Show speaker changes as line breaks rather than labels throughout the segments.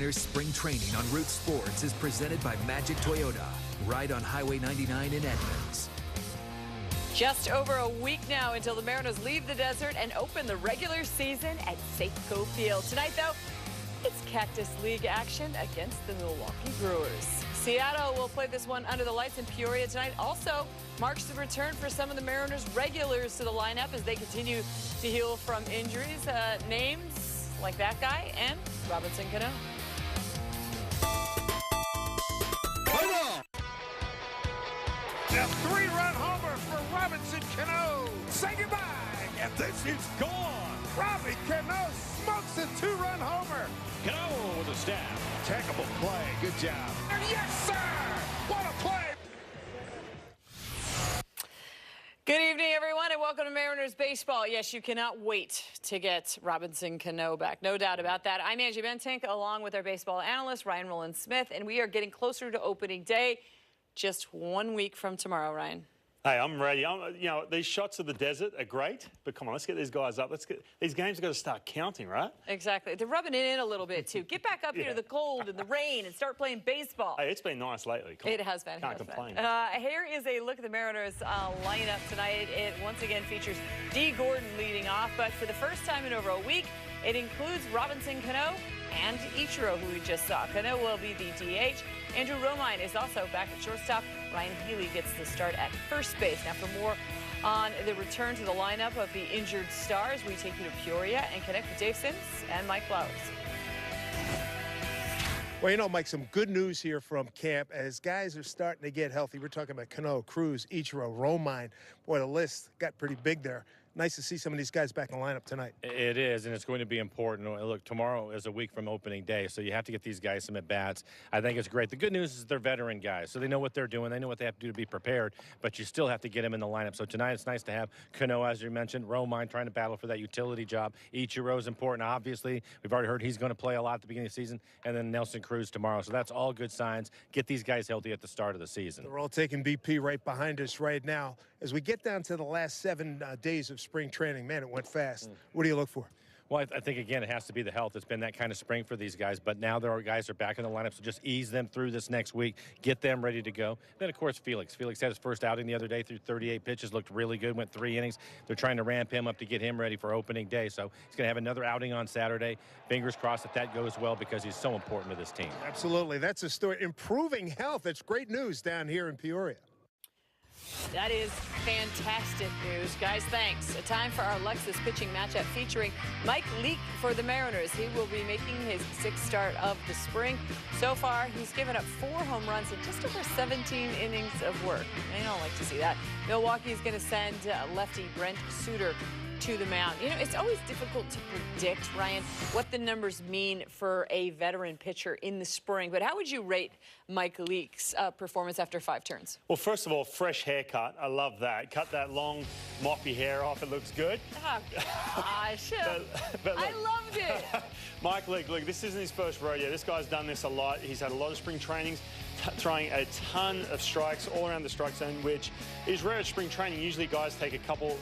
Mariners spring training on Root Sports is presented by Magic Toyota, right on Highway 99 in Edmonds.
Just over a week now until the Mariners leave the desert and open the regular season at Safeco Field. Tonight, though, it's Cactus League action against the Milwaukee Brewers. Seattle will play this one under the lights in Peoria tonight. Also marks the return for some of the Mariners regulars to the lineup as they continue to heal from injuries. Names like that guy and Robinson Cano.
A three-run homer for Robinson Cano. Say goodbye, and this is gone. Robbie Cano smokes a two-run homer.
Cano with a stab.
Tackable play. Good job. And yes, sir! What a play!
Good evening, everyone, and welcome to Mariners Baseball. Yes, you cannot wait to get Robinson Cano back. No doubt about that. I'm Angie Bentink, along with our baseball analyst, Ryan Roland-Smith, and we are getting closer to opening day. Just 1 week from tomorrow, Ryan.
Hey, I'm ready. These shots of the desert are great, but come on, let's get these guys up. These games have got to start counting, right?
Exactly. They're rubbing it in a little bit, too. Get back up here to the cold and the rain and start playing baseball.
Hey, it's been nice lately.
It has been.
Can't complain.
Here is a look at the Mariners lineup tonight. It once again features D. Gordon leading off, but for the first time in over a week, it includes Robinson Cano and Ichiro, who we just saw. Cano will be the DH. Andrew Romine is also back at shortstop. Ryan Healy gets the start at first base. Now, for more on the return to the lineup of the injured stars, we take you to Peoria and connect with Dave Sims and Mike Flowers.
Well, you know, Mike, some good news here from camp as guys are starting to get healthy. We're talking about Cano, Cruz, Ichiro, Romine. Boy, the list got pretty big there. Nice to see some of these guys back in the lineup tonight.
It is, and it's going to be important. Look, tomorrow is a week from opening day, so you have to get these guys some at-bats. I think it's great. The good news is they're veteran guys, so they know what they're doing. They know what they have to do to be prepared, but you still have to get them in the lineup. So tonight it's nice to have Cano, as you mentioned, Romine trying to battle for that utility job. Ichiro's important, obviously. We've already heard he's going to play a lot at the beginning of the season, and then Nelson Cruz tomorrow. So that's all good signs. Get these guys healthy at the start of the season.
They're all taking BP right behind us right now. As we get down to the last 7 days of spring training, man, it went fast. What do you look for?
Well, I think, again, it has to be the health. It's been that kind of spring for these guys, but now their guys are back in the lineup, so just ease them through this next week, get them ready to go. Then, of course, Felix. Felix had his first outing the other day through 38 pitches, looked really good, went 3 innings. They're trying to ramp him up to get him ready for opening day, so he's going to have another outing on Saturday. Fingers crossed that goes well because he's so important to this team.
Absolutely. That's a story. Improving health. It's great news down here in Peoria.
That is fantastic news. Guys, thanks. A time for our Lexus pitching matchup featuring Mike Leake for the Mariners. He will be making his 6th start of the spring. So far, he's given up 4 home runs in just over 17 innings of work. They don't like to see that. Milwaukee is going to send lefty Brent Suter to the mound. You know, it's always difficult to predict, Ryan, what the numbers mean for a veteran pitcher in the spring. But how would you rate Mike Leake's performance after 5 turns?
Well, first of all, fresh haircut. I love that. Cut that long, moppy hair off. It looks good.
Oh, gosh.
But look,
I loved it.
Mike Leake, look, this isn't his first rodeo. This guy's done this a lot. He's had a lot of spring trainings, throwing a ton of strikes all around the strike zone, which is rare at spring training. Usually guys take a couple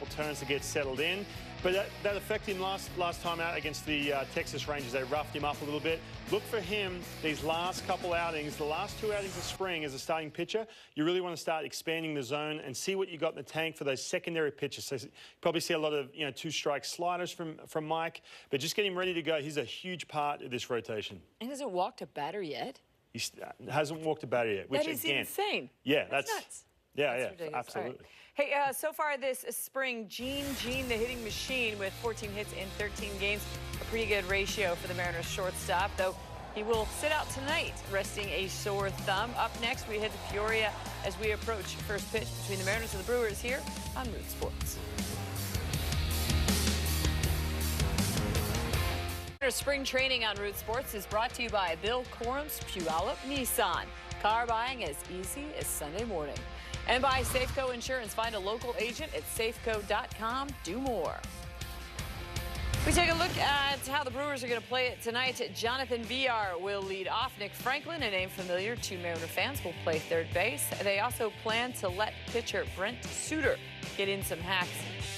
turns to get settled in. But that affected him last time out against the Texas Rangers. They roughed him up a little bit. Look for him these last couple outings, the last 2 outings of spring as a starting pitcher. You really want to start expanding the zone and see what you got in the tank for those secondary pitches. So you probably see a lot of 2-strike sliders from Mike, but just get him ready to go. He's a huge part of this rotation.
And hasn't walked a batter yet?
He hasn't walked a batter yet. Which,
that is
again,
insane.
Yeah,
that's nuts.
Yeah,
That's
absolutely.
Right. Hey, so far this spring, Gene, the hitting machine with 14 hits in 13 games, a pretty good ratio for the Mariners shortstop, though he will sit out tonight, resting a sore thumb. Up next, we head to Peoria as we approach first pitch between the Mariners and the Brewers here on Root Sports. Spring training on Root Sports is brought to you by Bill Corum's Puyallup Nissan. Car buying as easy as Sunday morning. And by Safeco Insurance. Find a local agent at safeco.com. Do more. We take a look at how the Brewers are going to play it tonight. Jonathan Villar will lead off. Nick Franklin, a name familiar to Mariner fans, will play third base. They also plan to let pitcher Brent Suter get in some hacks,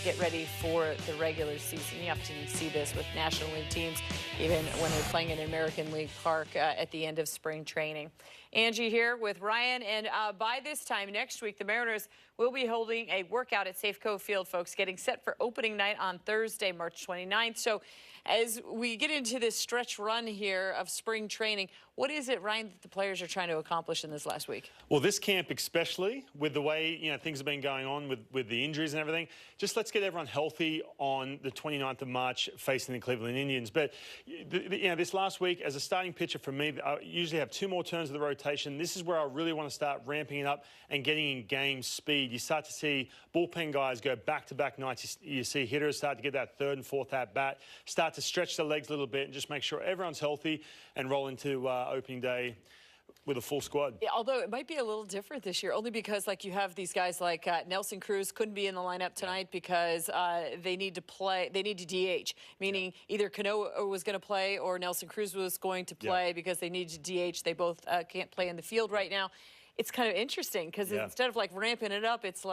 get ready for the regular season. You often see this with National League teams, even when they're playing in American League Park at the end of spring training. Angie here with Ryan, and by this time next week, the Mariners will be holding a workout at Safeco Field, folks, getting set for opening night on Thursday, March 29th. So as we get into this stretch run here of spring training, what is it, Ryan, that the players are trying to accomplish in this last week?
Well, this camp especially, with the way things have been going on with the injuries and everything, just let's get everyone healthy on the 29th of March facing the Cleveland Indians. But this last week, as a starting pitcher for me, I usually have 2 more turns of the rotation. This is where I really want to start ramping it up and getting in game speed. You start to see bullpen guys go back-to-back nights. You see hitters start to get that 3rd and 4th at-bat, start to stretch the legs a little bit and just make sure everyone's healthy and roll into opening day with a full squad.
Yeah, although it might be a little different this year, only because you have these guys like Nelson Cruz couldn't be in the lineup tonight because they need to play. They need to DH, meaning either Cano was going to play or Nelson Cruz was going to play because they need to DH. They both can't play in the field right now. It's kind of interesting because instead of ramping it up, it's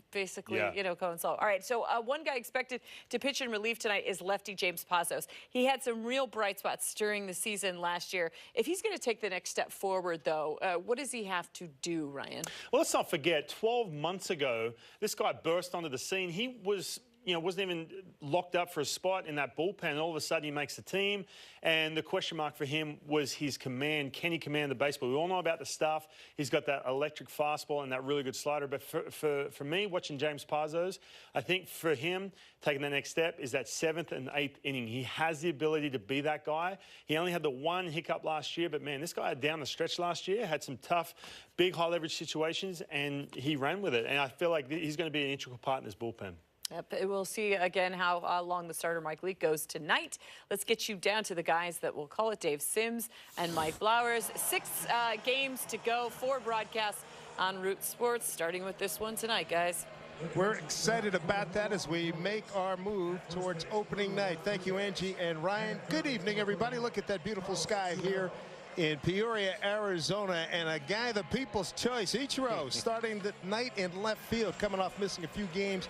basically, going slow. All right, so one guy expected to pitch in relief tonight is lefty James Pazos. He had some real bright spots during the season last year. If he's going to take the next step forward, though, what does he have to do, Ryan? Well,
let's not forget, 12 months ago, this guy burst onto the scene. He was wasn't even locked up for a spot in that bullpen. All of a sudden, he makes the team. And the question mark for him was his command. Can he command the baseball? We all know about the stuff. He's got that electric fastball and that really good slider. But for me, watching James Pazos, I think for him, taking the next step is that 7th and 8th inning. He has the ability to be that guy. He only had the 1 hiccup last year. But, man, this guy down the stretch last year had some tough, big, high-leverage situations, and he ran with it. And I feel like he's going to be an integral part in this bullpen.
Yep, we'll see again how long the starter Mike Leake goes tonight. Let's get you down to the guys that will call it. Dave Sims and Mike Blowers. 6 games to go, 4 broadcasts on Root Sports, starting with this one tonight, guys.
We're excited about that as we make our move towards opening night. Thank you, Angie and Ryan. Good evening, everybody. Look at that beautiful sky here in Peoria, Arizona, and a guy, the people's choice, Ichiro, starting the night in left field, coming off missing a few games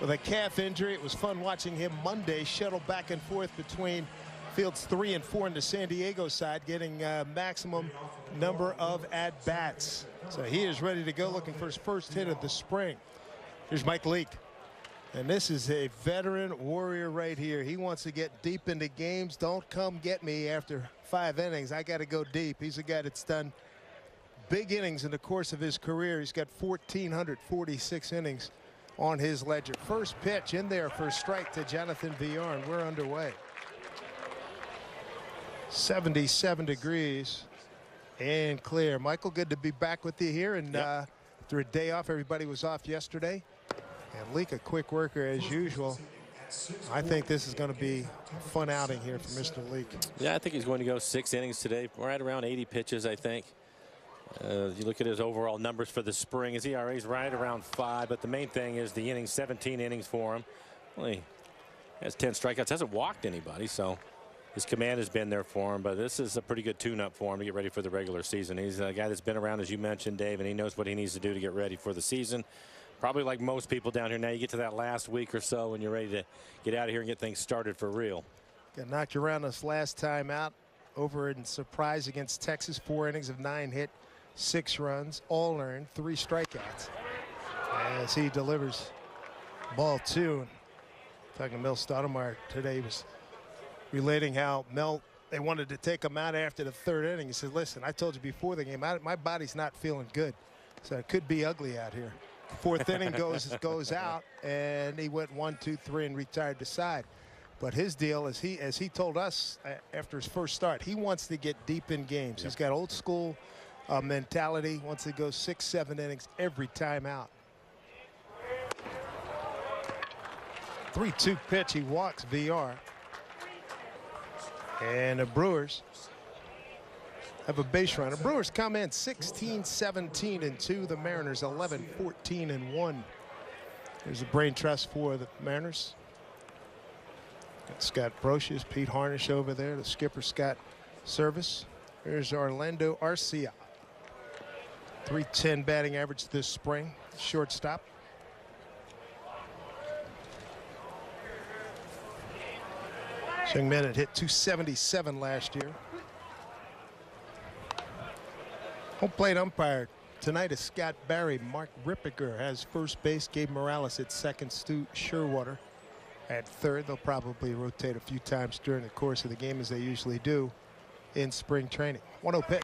with a calf injury. It was fun watching him Monday shuttle back and forth between fields 3 and 4 in the San Diego side, getting maximum number of at-bats. So he is ready to go, looking for his first hit of the spring. Here's Mike Leake. And this is a veteran warrior right here. He wants to get deep into games. Don't come get me after 5 innings. I got to go deep. He's a guy that's done big innings in the course of his career. He's got 1,446 innings on his ledger. First pitch in there for a strike to Jonathan Villar, and we're underway. 77 degrees and clear. Michael, good to be back with you here. And after a day off, everybody was off yesterday. And Leake, a quick worker as usual. I think this is going to be a fun outing here for Mr. Leake.
Yeah, I think he's going to go 6 innings today. Right around 80 pitches, I think. You look at his overall numbers for the spring. His ERA is right around 5, but the main thing is the innings, 17 innings for him. Well, he has 10 strikeouts, hasn't walked anybody, so his command has been there for him. But this is a pretty good tune-up for him to get ready for the regular season. He's a guy that's been around, as you mentioned, Dave, and he knows what he needs to do to get ready for the season. Probably like most people down here now, you get to that last week or so and you're ready to get out of here and get things started for real.
Got knocked around this last time out over in surprise against Texas. 4 innings of 9 hit. 6 runs, all earned, 3 strikeouts as he delivers ball 2. Talking to Mel Stoudemire today, he was relating how they wanted to take him out after the 3rd inning. He said, listen, I told you before the game, my body's not feeling good, so it could be ugly out here. 4th inning goes out, and he went 1, 2, 3 and retired the side. But his deal is, as he told us after his first start, he wants to get deep in games. Yep. He's got old school mentality, wants to go 6, 7 innings every time out. 3-2 pitch, he walks Villar. And the Brewers have a base runner. Brewers come in 16-17-2. The Mariners 11-14-1. There's a brain trust for the Mariners. Got Scott Brocious, Pete Harnish over there, the skipper Scott Service. Here's Orlando Arcia. 310 batting average this spring, shortstop. This young man had hit 277 last year. Home plate umpire tonight is Scott Barry. Mark Rippiger has first base. Gabe Morales at second. Stu Sherwater at third. They'll probably rotate a few times during the course of the game, as they usually do in spring training. 1-0 pitch.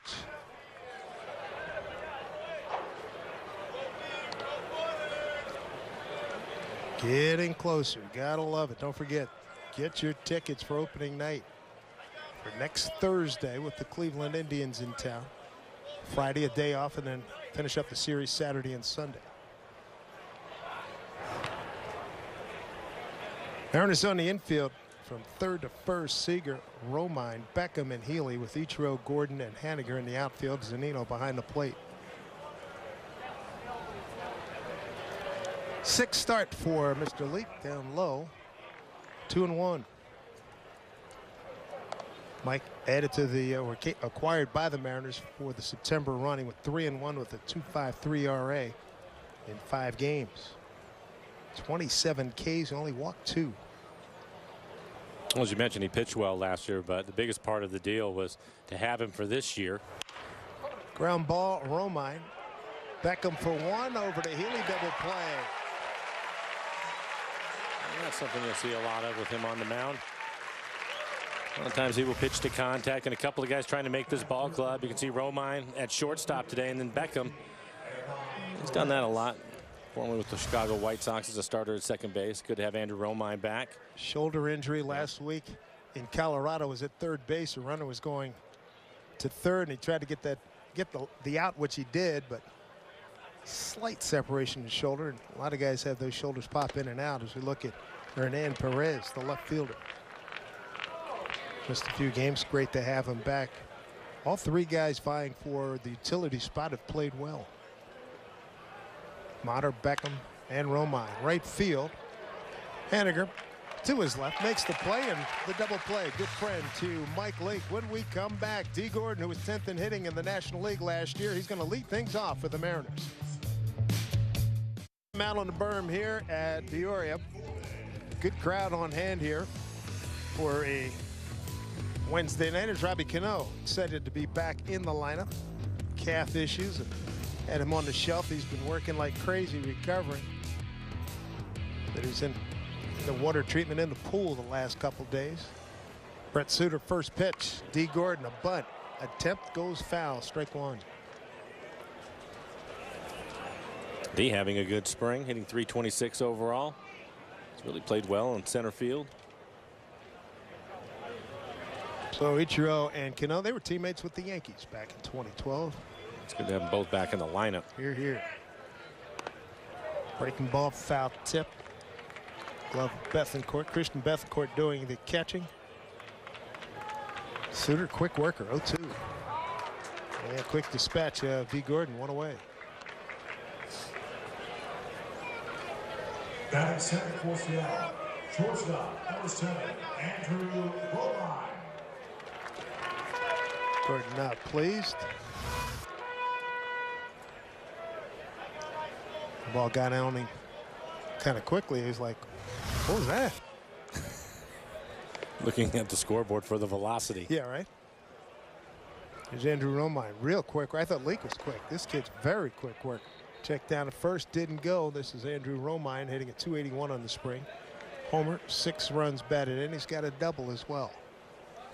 Getting closer. Gotta love it. Don't forget, get your tickets for opening night for next Thursday with the Cleveland Indians in town. Friday a day off, and then finish up the series Saturday and Sunday. Mariners on the infield from third to first. Seager, Romine, Beckham, and Healy, with Ichiro, Gordon, and Haniger in the outfield. Zunino behind the plate. Sixth start for Mr. Leak, down low. 2-1. Mike added to the acquired by the Mariners for the September run. He went 3-1 with a 2.53 ERA in 5 games. 27 Ks, only walked 2.
Well, as you mentioned, he pitched well last year, but the biggest part of the deal was to have him for this year.
Ground ball, Romine. Beckham for 1, over to Healy, double play.
That's something you'll see a lot of with him on the mound. A lot of times he will pitch to contact, and a couple of guys trying to make this ball club. You can see Romine at shortstop today, and then Beckham. He's done that a lot. Formerly with the Chicago White Sox as a starter at second base. Good to have Andrew Romine back.
Shoulder injury last week in Colorado. Was at third base. The runner was going to third, and he tried to get the out, which he did, but slight separation in the shoulder. And a lot of guys have those shoulders pop in and out, as we look at Hernan Perez, the left fielder. Missed a few games. Great to have him back. All 3 guys vying for the utility spot have played well. Motter, Beckham, and Romine. Right field. Haniger to his left makes the play, and the double play. Good friend to Mike Leake. When we come back, D. Gordon, who was 10th in hitting in the National League last year, he's going to lead things off for the Mariners. Out on the berm here at Peoria. Good crowd on hand here for a Wednesday night. Is Robbie Cano excited to be back in the lineup. Calf issues, and had him on the shelf. He's been working like crazy recovering. But he's in the water treatment in the pool the last couple days. Brett Suter, first pitch. D. Gordon, a bunt. Attempt goes foul. Strike 1.
D having a good spring, hitting .326 overall. He's really played well in center field.
So Ichiro and Cano, they were teammates with the Yankees back in 2012.
It's good to have them both back in the lineup.
Here. Breaking ball, foul tip. Glove Bethencourt. Christian Bethencourt doing the catching. Suter, quick worker, 0-2. Yeah, quick dispatch of D. Gordon, 1 away.
Batting center for Seattle, shortstop, number 7, Andrew Romine.
Gordon not pleased. The ball got on him kind of quickly. He was like, what was that?
Looking at the scoreboard for the velocity.
Yeah, right. There's Andrew Romine, real quick. I thought Leake was quick. This kid's very quick work. Checked down at first, didn't go. This is Andrew Romine hitting a .281 on the spring. Homer, 6 runs batted in. He's got a double as well.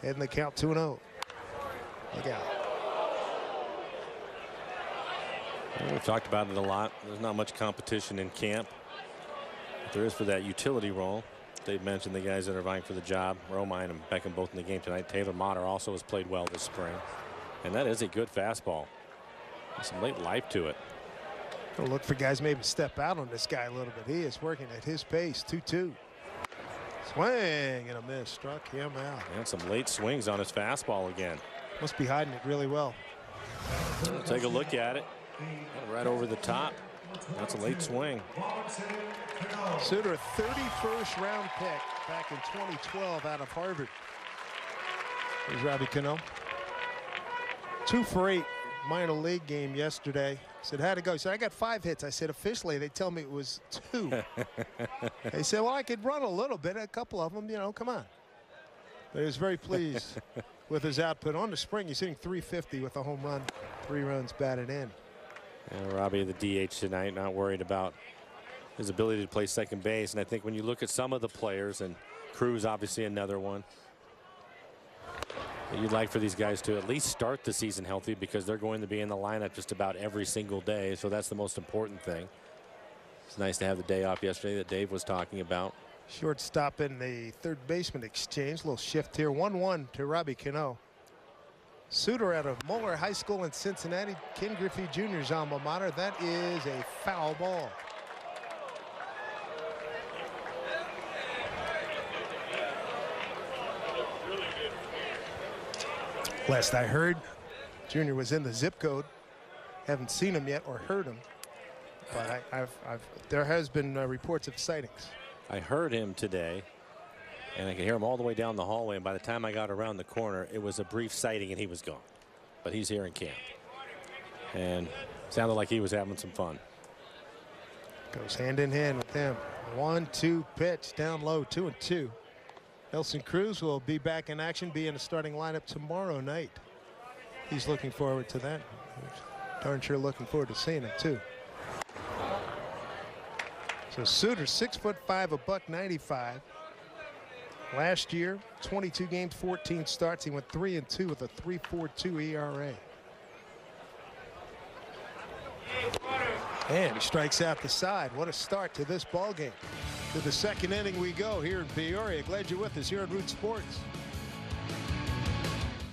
Heading the count 2-0. Look out.
Well, we've talked about it a lot. There's not much competition in camp. But there is for that utility role. They've mentioned the guys that are vying for the job. Romine and Beckham both in the game tonight. Taylor Motter also has played well this spring. And that is a good fastball. There's some late life to it.
Gonna look for guys maybe step out on this guy a little bit. He is working at his pace. 2-2. Swing and a miss. Struck him out.
And some late swings on his fastball again.
Must be hiding it really well.
We'll take a look at it. Right over the top. That's a late swing.
Suter, a 31st round pick back in 2012 out of Harvard. Here's Robbie Cano. 2 for 8 minor league game yesterday. I said, how'd it go? He said, I got 5 hits. I said, officially, they tell me it was 2. They said, well, I could run a little bit, a couple of them, you know, come on. But he was very pleased with his output. On the spring, he's hitting .350 with a home run, 3 runs batted in.
And Robbie, the DH tonight, not worried about his ability to play second base. And I think when you look at some of the players, and Cruz obviously another one, you'd like for these guys to at least start the season healthy, because they're going to be in the lineup just about every single day. So that's the most important thing. It's nice to have the day off yesterday that Dave was talking about.
Shortstop in the third baseman exchange. Little shift here. 1-1 to Robbie Cano. Suter out of Moeller High School in Cincinnati. Ken Griffey Jr.'s alma mater. That is a foul ball. Last I heard, Jr. was in the zip code. Haven't seen him yet or heard him, but there has been reports of sightings.
I heard him today, and I could hear him all the way down the hallway. And by the time I got around the corner, it was a brief sighting, and he was gone. But he's here in camp, and sounded like he was having some fun.
Goes hand in hand with him. 1-2 pitch down low, 2-2. Nelson Cruz will be back in action, be in the starting lineup tomorrow night. He's looking forward to that. Darn sure looking forward to seeing him too. So Suter, 6'5", $195. Last year, 22 games, 14 starts. He went 3-2 with a 3.42 ERA. And he strikes out the side. What a start to this ball game. To the second inning we go here in Peoria. Glad you're with us here on Root Sports.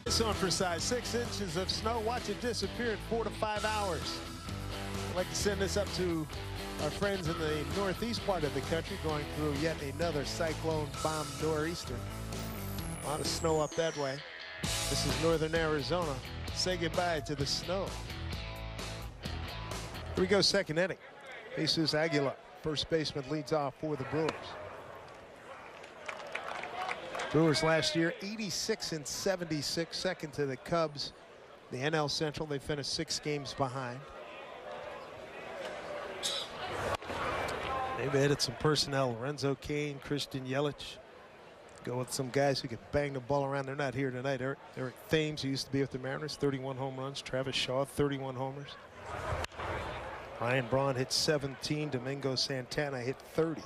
This on for size 6 inches of snow. Watch it disappear in 4 to 5 hours. I'd like to send this up to our friends in the northeast part of the country, going through yet another cyclone bomb nor'easter. A lot of snow up that way. This is northern Arizona. Say goodbye to the snow. Here we go, second inning. Jesus Aguilar, first baseman, leads off for the Brewers. Brewers last year 86-76, second to the Cubs. The NL Central, they finished 6 games behind. They've added some personnel. Lorenzo Cain, Christian Yelich. Go with some guys who can bang the ball around. They're not here tonight. Eric Thames, who used to be with the Mariners, 31 home runs. Travis Shaw, 31 homers. Ryan Braun hit 17. Domingo Santana hit 30.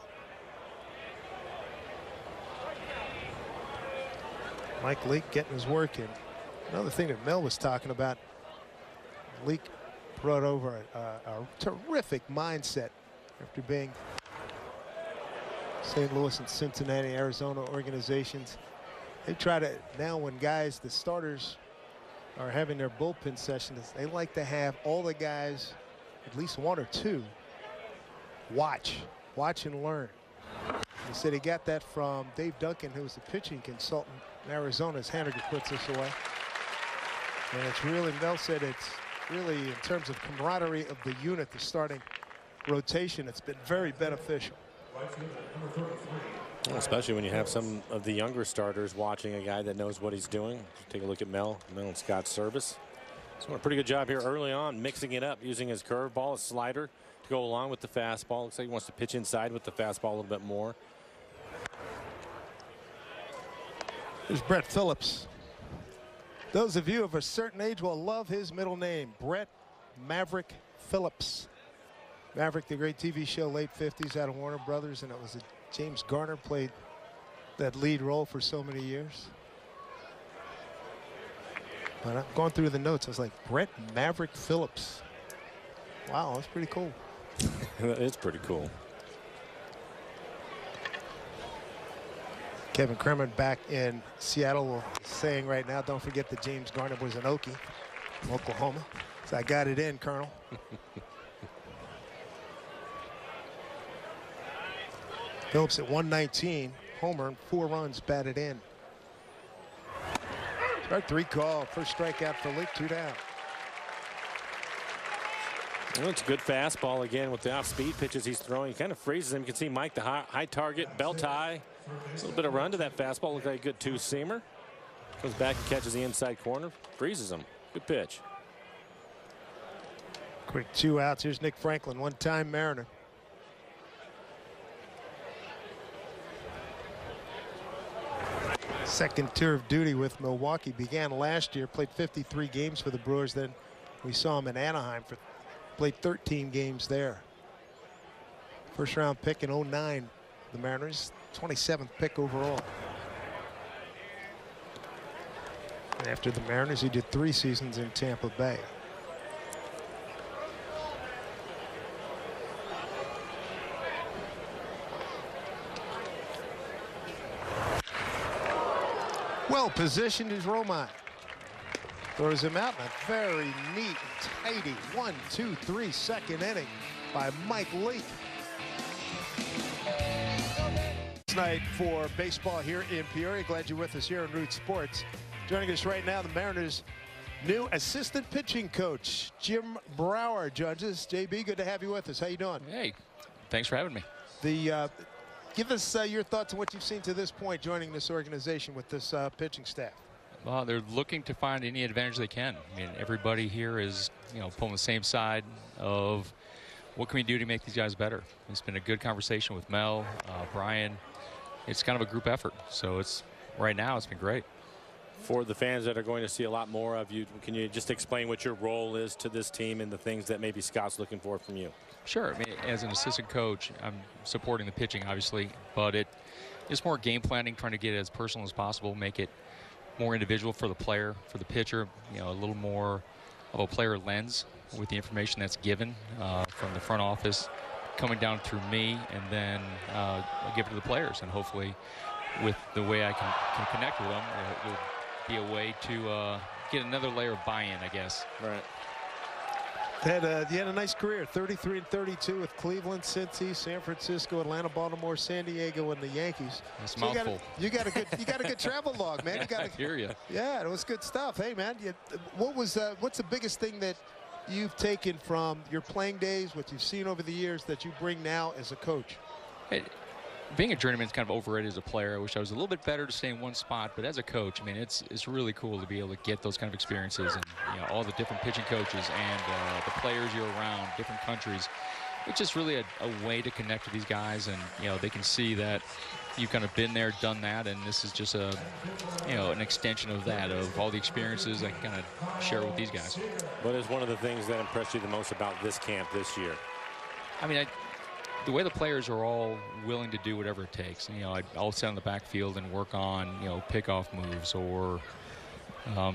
Mike Leake getting his work in. Another thing that Mel was talking about, Leake brought over a terrific mindset after being St. Louis and Cincinnati, Arizona organizations. They try to, now when guys, the starters, are having their bullpen sessions, they like to have all the guys, at least 1 or 2, watch and learn. He said he got that from Dave Duncan, who was the pitching consultant in Arizona, as Haniger puts this away. And it's really, Mel said, it's really, in terms of camaraderie of the unit, the starting rotation, it's been very beneficial.
Well, especially when you have some of the younger starters watching a guy that knows what he's doing. Take a look at Mel and Scott's service. He's doing a pretty good job here early on, mixing it up, using his curveball, a slider to go along with the fastball. Looks like he wants to pitch inside with the fastball a little bit more.
There's Brett Phillips. Those of you of a certain age will love his middle name, Brett Maverick Phillips. Maverick, the great TV show, late 50s out of Warner Brothers, and it was James Garner played that lead role for so many years. But I'm going through the notes. I was like, Brett Maverick Phillips. Wow, that's pretty cool.
That is pretty cool.
Kevin Kremer back in Seattle saying right now, don't forget that James Garner was an Okie from Oklahoma. So I got it in, Colonel. Phillips at 119, homer, and 4 runs batted in. Strike 3 call. First strikeout for Leake, 2 down.
Well, it's a good fastball again with the off-speed pitches he's throwing. He kind of freezes him. You can see Mike, the high target, belt high. A little bit of run to that fastball. Looks like a good 2-seamer. Comes back and catches the inside corner. Freezes him. Good pitch.
Quick 2 outs. Here's Nick Franklin, one-time Mariner. Second tour of duty with Milwaukee. Began last year, played 53 games for the Brewers. Then we saw him in Anaheim, played 13 games there. First round pick in 09, the Mariners, 27th pick overall. And after the Mariners, he did 3 seasons in Tampa Bay. Well positioned is Romine. Throws him out in a very neat, tidy 1-2-3 second inning by Mike Leake. Night for baseball here in Peoria. Glad you're with us here on Root Sports. Joining us right now, the Mariners' new assistant pitching coach, Jim Brower, joins us. JB, good to have you with us. How you doing?
Hey, thanks for having me.
Give us your thoughts on what you've seen to this point joining this organization with this pitching staff.
Well, they're looking to find any advantage they can. I mean, everybody here is, pulling the same side of what can we do to make these guys better. It's been a good conversation with Mel, Brian. It's kind of a group effort. So right now it's been great.
For the fans that are going to see a lot more of you, can you just explain what your role is to this team and the things that maybe Scott's looking for from you?
Sure. I mean, as an assistant coach, I'm supporting the pitching, obviously, but it's more game planning, trying to get it as personal as possible, make it more individual for the player, for the pitcher, a little more of a player lens with the information that's given from the front office, coming down through me, and then give it to the players. And hopefully, with the way I can connect with them, it will be a way to get another layer of buy-in, I guess.
Right.
You had a nice career, 33 and 32 with Cleveland, Cincy, San Francisco, Atlanta, Baltimore, San Diego, and the Yankees.
That's a mouthful.
You got a good travel log, man.
I hear you.
Yeah, it was good stuff. Hey, man, what's the biggest thing that you've taken from your playing days, what you've seen over the years, that you bring now as a coach?
Hey, being a journeyman is kind of overrated as a player. I wish I was a little bit better to stay in one spot, but as a coach, I mean, it's really cool to be able to get those kind of experiences, and all the different pitching coaches and the players you're around, different countries. It's just really a way to connect with these guys, and they can see that you've kind of been there, done that, and this is just an extension of that, of all the experiences I can kind of share with these guys.
What is one of the things that impressed you the most about this camp this year?
I mean, the way the players are all willing to do whatever it takes. I'll sit on the backfield and work on, pickoff moves, or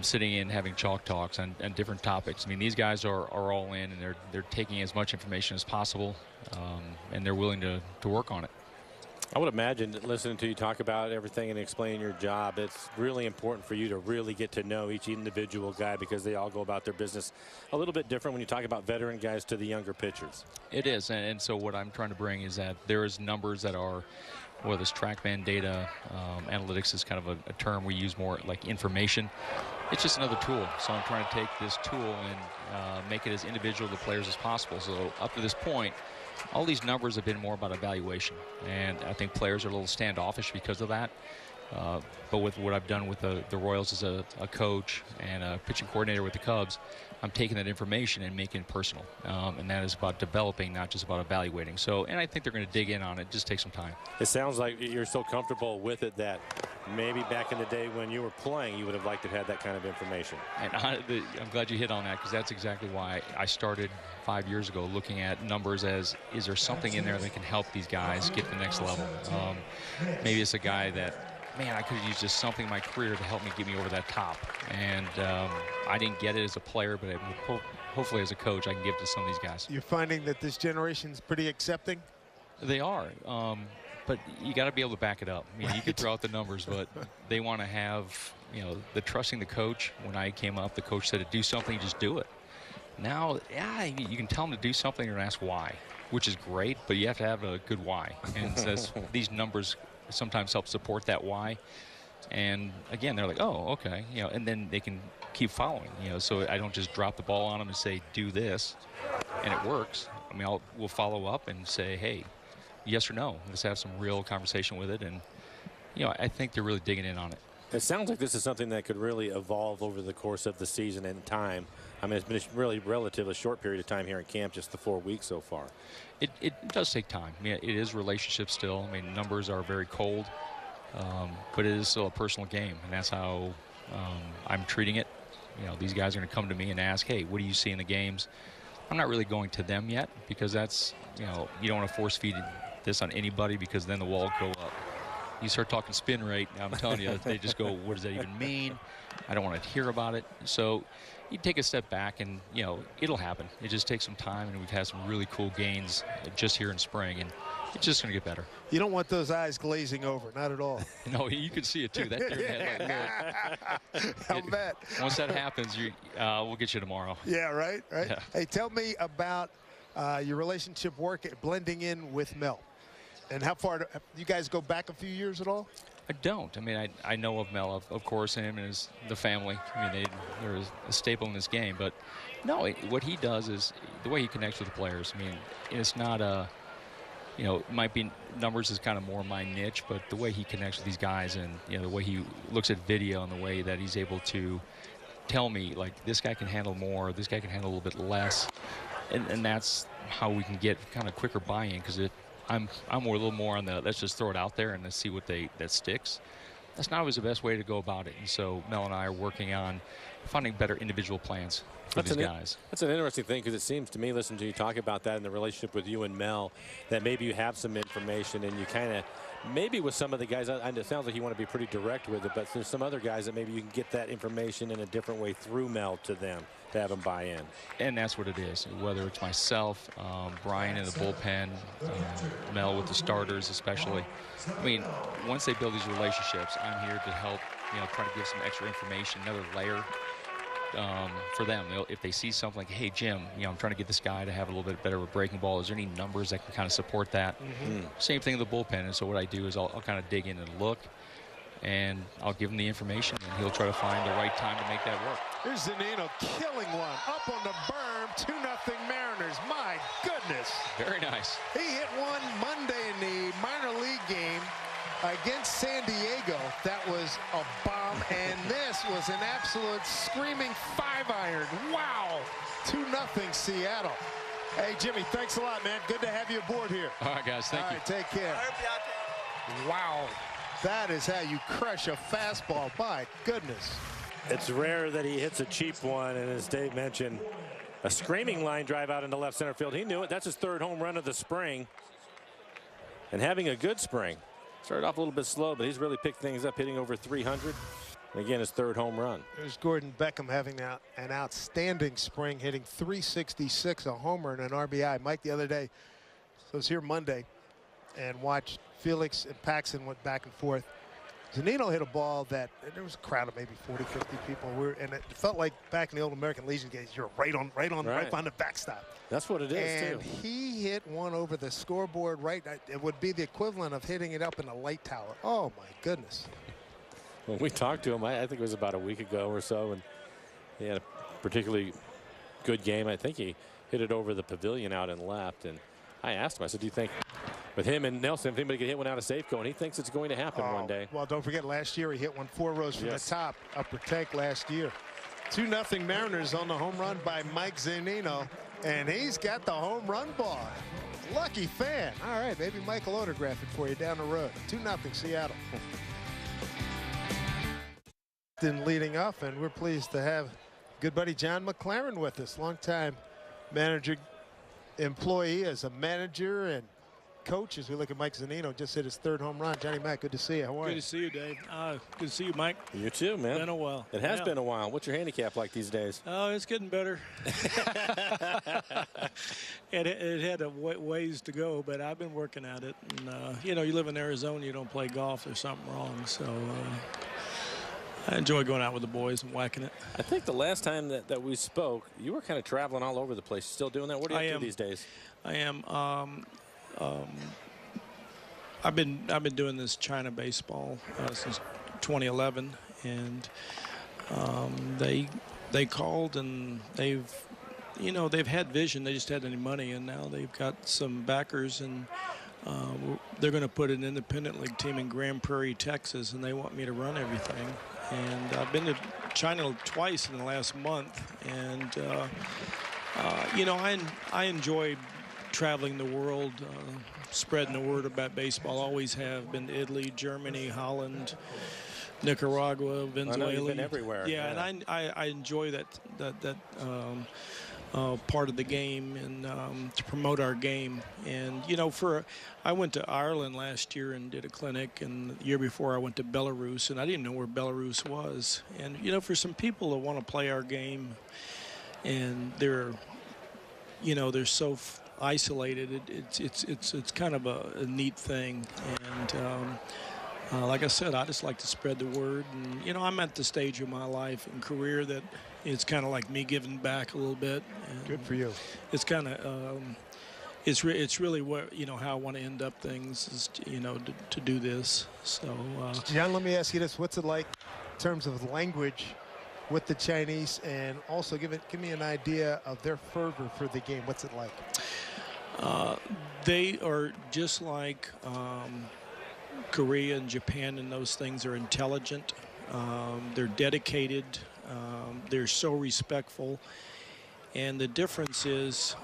sitting in having chalk talks on different topics. I mean, these guys are all in, and they're taking as much information as possible, and they're willing to work on it.
I would imagine, listening to you talk about everything and explain your job, it's really important for you to really get to know each individual guy, because they all go about their business a little bit different when you talk about veteran guys to the younger pitchers.
It is, and so what I'm trying to bring is that there is numbers that are, whether it's TrackMan data, analytics is kind of a term we use more like information. It's just another tool. So I'm trying to take this tool and make it as individual to the players as possible. So up to this point, all these numbers have been more about evaluation, and I think players are a little standoffish because of that. But with what I've done with the Royals as a coach and a pitching coordinator with the Cubs, I'm taking that information and making it personal. And that is about developing, not just about evaluating. So, and I think they're going to dig in on it. Just take some time.
It sounds like you're so comfortable with it that maybe back in the day when you were playing, you would have liked to have had that kind of information.
And I'm glad you hit on that, because that's exactly why I started 5 years ago looking at numbers as, is there something in there that can help these guys get to the next level? Maybe it's a guy that, man, I could have used just something in my career to help me get me over that top. And I didn't get it as a player, but hopefully as a coach, I can give it to some of these guys.
You're finding that this generation's pretty accepting?
They are. But you got to be able to back it up. I mean, you could throw out the numbers, but they want to have, the trusting the coach. When I came up, the coach said to do something, you just do it. Now, yeah, you can tell them to do something and ask why, which is great, but you have to have a good why. And these numbers sometimes help support that why. And again, they're like, oh, okay, and then they can keep following, so I don't just drop the ball on them and say, do this, and it works. I mean, we'll follow up and say, hey, yes or no. Let's have some real conversation with it. And, I think they're really digging in on it.
It sounds like this is something that could really evolve over the course of the season and time. I mean, it's been a really relatively short period of time here in camp, just the 4 weeks so far.
It does take time. I mean, it is relationship still. I mean, numbers are very cold. but it is still a personal game, and that's how I'm treating it. You know, these guys are going to come to me and ask, hey, what do you see in the games? I'm not really going to them yet, because that's, you know, you don't want to force feed this on anybody, because then the wall will go up. You start talking spin rate, I'm telling you, they just go, what does that even mean? I don't want to hear about it. So you take a step back, and, you know, it'll happen. It just takes some time, and we've had some really cool gains just here in spring, and it's just going to get better.
You don't want those eyes glazing over, not at all.
No, you can see it too. That deer headlight look.
I'll bet.
Once that happens, we'll get you tomorrow.
Yeah, right.
Yeah.
Hey, tell me about your relationship blending in with Mel, and how far you guys go back a few years at all?
I don't. I mean, I know of Mel, of course, him and the family. I mean, they're a staple in this game. But no, what he does is the way he connects with the players. I mean, it's not a, you know, it might be numbers is kind of more my niche, but the way he connects with these guys, and, you know, the way he looks at video, and the way that he's able to tell me, like, this guy can handle more, this guy can handle a little bit less, and that's how we can get kind of quicker buy-in, because I'm a little more on the let's just throw it out there and let's see what that sticks. That's not always the best way to go about it. And so Mel and I are working on finding better individual plans for these guys.
That's an interesting thing, because it seems to me, listening to you talk about that in the relationship with you and Mel, that maybe you have some information, and you kind of, maybe with some of the guys, and it sounds like you want to be pretty direct with it, but there's some other guys that maybe you can get that information in a different way through Mel to them, to have them buy in.
And that's what it is, whether it's myself, Brian in the bullpen, Mel with the starters especially. I mean, once they build these relationships, I'm here to help, you know, try to give some extra information, another layer for them. If they see something like, hey, Jim, you know, I'm trying to get this guy to have a little bit better of a breaking ball. Is there any numbers that can kind of support that? Same thing in the bullpen. And so what I do is I'll kind of dig in and look, and I'll give him the information, and he'll try to find the right time to make that work.
Here's Zunino killing one up on the berm. 2-0 Mariners. My goodness.
Very nice.
He hit one Monday in the minor league game against San Diego. That was a bomb, and this was an absolute screaming 5-iron. Wow. 2-0 Seattle. Hey, Jimmy, thanks a lot, man. Good to have you aboard here.
All right, guys. Thank you.
All right, take care. Wow. That is how you crush a fastball. My goodness.
It's rare that he hits a cheap one, and as Dave mentioned, a screaming line drive out into left center field. He knew it. That's his third home run of the spring, and having a good spring. Started off a little bit slow, but he's really picked things up, hitting over 300. And again, his third home run.
There's Gordon Beckham having an outstanding spring, hitting 366, a homer and an RBI. Mike, the other day, so I was here Monday and watched Felix and Paxton went back and forth. Zunino hit a ball that, and there was a crowd of maybe 40, 50 people. And it felt like back in the old American Legion days, you're right on the backstop.
That's what it is,
and
too.
He hit one over the scoreboard right. It would be the equivalent of hitting it up in a light tower. Oh, my goodness.
When we talked to him, I think it was about a week ago or so, and he had a particularly good game. I think he hit it over the pavilion out and left. And I asked him, I said, do you think with him and Nelson, if anybody could hit one out of Safeco? And he thinks it's going to happen one day.
Well, don't forget, last year he hit one 4 rows from the top, upper tank last year. 2-0 Mariners on the home run by Mike Zunino, and he's got the home run ball. Lucky fan. All right, maybe Mike will autograph it for you down the road. 2-0 Seattle. Leading off, and we're pleased to have good buddy John McLaren with us, longtime manager, employee as a manager and coach. As we look at Mike Zunino, just hit his 3rd home run. Johnny Mac, good to see you. How are you?
Good to see you, Dave. Good to see you, Mike.
You too, man.
Been a while.
It has been a while. What's your handicap like these days?
Oh, it's getting better. It had a ways to go, but I've been working at it. And, you know, you live in Arizona, you don't play golf, there's something wrong. So I enjoy going out with the boys and whacking it.
I think the last time that we spoke, you were kind of traveling all over the place. You still doing that? What are you up to these days?
I am. I've been doing this China baseball since 2011, and they called, and they've had vision. They just had any money, and now they've got some backers, and they're going to put an independent league team in Grand Prairie, Texas, and they want me to run everything. And I've been to China twice in the last month, and you know, I enjoy traveling the world, spreading the word about baseball. Always have been to Italy, Germany, Holland, Nicaragua, Venezuela.
I know you've been everywhere.
Yeah, and I enjoy that part of the game and to promote our game. And you know, I went to Ireland last year and did a clinic, and the year before I went to Belarus, and I didn't know where Belarus was. And you know, for some people that want to play our game, and they're so isolated, it's kind of a neat thing. And like I said, I just like to spread the word. And you know, I'm at the stage of my life and career that it's kind of like me giving back a little bit. And
good for you.
It's kind of it's really what, you know, how I want to end up things is, you know, to do this. So
John, let me ask you this: what's it like in terms of language with the Chinese, and also give me an idea of their fervor for the game? What's it like?
They are just like Korea and Japan, and those things are intelligent. They're dedicated. They're so respectful. And the difference is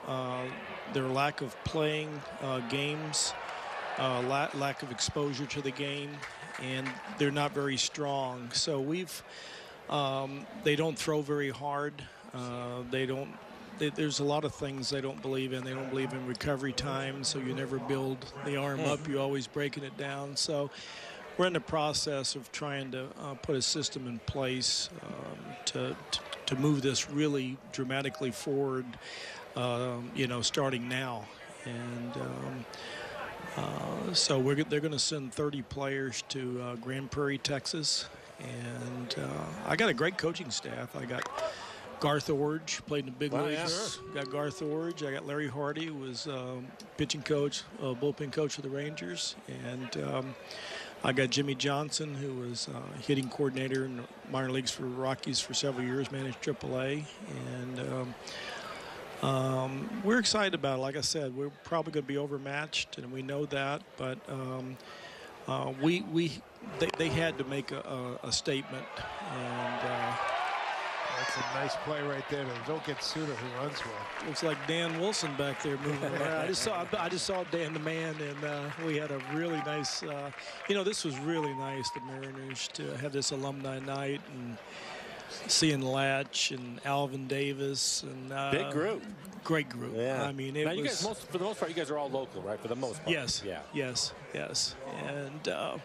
their lack of playing games, lack of exposure to the game, and they're not very strong. So they don't throw very hard. There's a lot of things they don't believe in. They don't believe in recovery time, so you never build the arm up. You're always breaking it down. So we're in the process of trying to put a system in place to move this really dramatically forward, you know, starting now. And so they're going to send 30 players to Grand Prairie, Texas. And I got a great coaching staff. I got Garth Orge, played in the big leagues.
Yeah.
Got Garth Orge. I got Larry Hardy, who was pitching coach, bullpen coach of the Rangers. And I got Jimmy Johnson, who was hitting coordinator in the minor leagues for Rockies for several years, managed AAA. And we're excited about it. Like I said, we're probably going to be overmatched, and we know that. But they had to make a statement. And
that's a nice play right there. Don't get Suda, who runs well.
Looks like Dan Wilson back there moving around. I just saw Dan the man, and we had a really nice. You know, this was really nice, the Mariners, to have this alumni night and seeing Latch and Alvin Davis and
big group,
great group.
Yeah,
I mean,
now, you guys, for the most part, you guys are all local, right? For the most part.
Yes.
Yeah.
Yes. And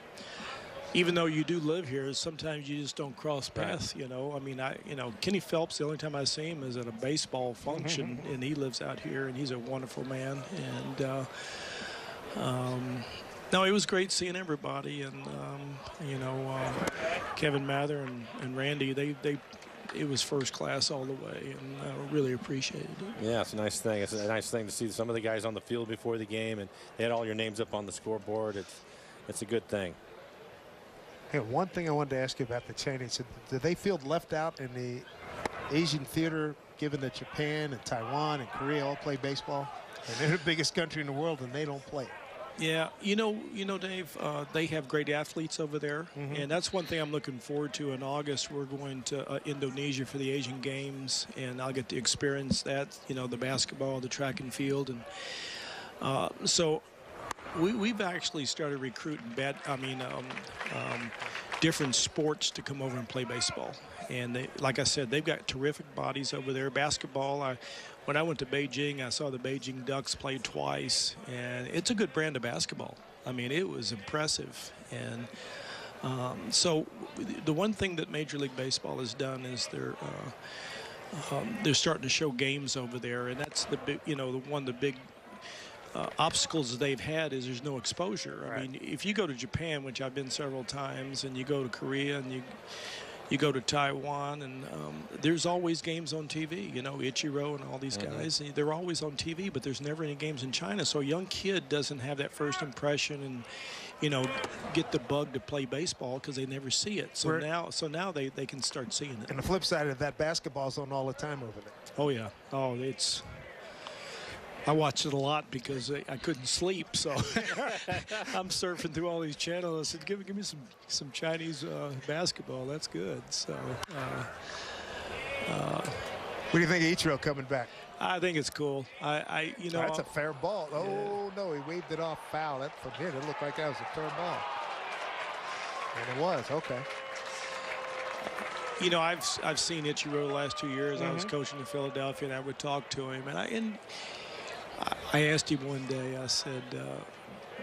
even though you do live here, sometimes you just don't cross paths. Right. You know, I mean, Kenny Phelps, the only time I see him is at a baseball function, and he lives out here, and he's a wonderful man. And no, it was great seeing everybody, and you know, Kevin Mather and Randy. It was first class all the way, and I really appreciated it.
Yeah, it's a nice thing. It's a nice thing to see some of the guys on the field before the game, and they had all your names up on the scoreboard. It's a good thing.
Hey, one thing I wanted to ask you about the Chinese: do they feel left out in the Asian theater, given that Japan and Taiwan and Korea all play baseball, and they're the biggest country in the world, and they don't play it?
Yeah, you know, Dave, they have great athletes over there, and that's one thing I'm looking forward to. In August, we're going to Indonesia for the Asian Games, and I'll get to experience that, you know, the basketball, the track and field. And so we've actually started recruiting different sports to come over and play baseball. And like I said, they've got terrific bodies over there. Basketball, when I went to Beijing, I saw the Beijing Ducks play twice, and it's a good brand of basketball. I mean, it was impressive. And so the one thing that Major League Baseball has done is they're starting to show games over there, and that's the big, you know, one of the big obstacles they've had is there's no exposure.
Right.
I mean, if you go to Japan, which I've been several times, and you go to Korea, and you go to Taiwan, and there's always games on TV. You know, Ichiro and all these guys, and they're always on TV, but there's never any games in China. So a young kid doesn't have that first impression and, you know, get the bug to play baseball because they never see it. So now they can start seeing it.
And the flip side of that, basketball's on all the time over there.
Oh, yeah. Oh, I watched it a lot because I couldn't sleep, so I'm surfing through all these channels. I said, give me some Chinese basketball. That's good. So,
what do you think of Ichiro coming back?
I think it's cool. You know,
that's a fair ball. Oh no, he waved it off foul. That from here, it looked like that was a fair ball, and it was. Okay.
You know, I've seen Ichiro the last 2 years. I was coaching in Philadelphia, and I would talk to him, and I asked him one day. I said,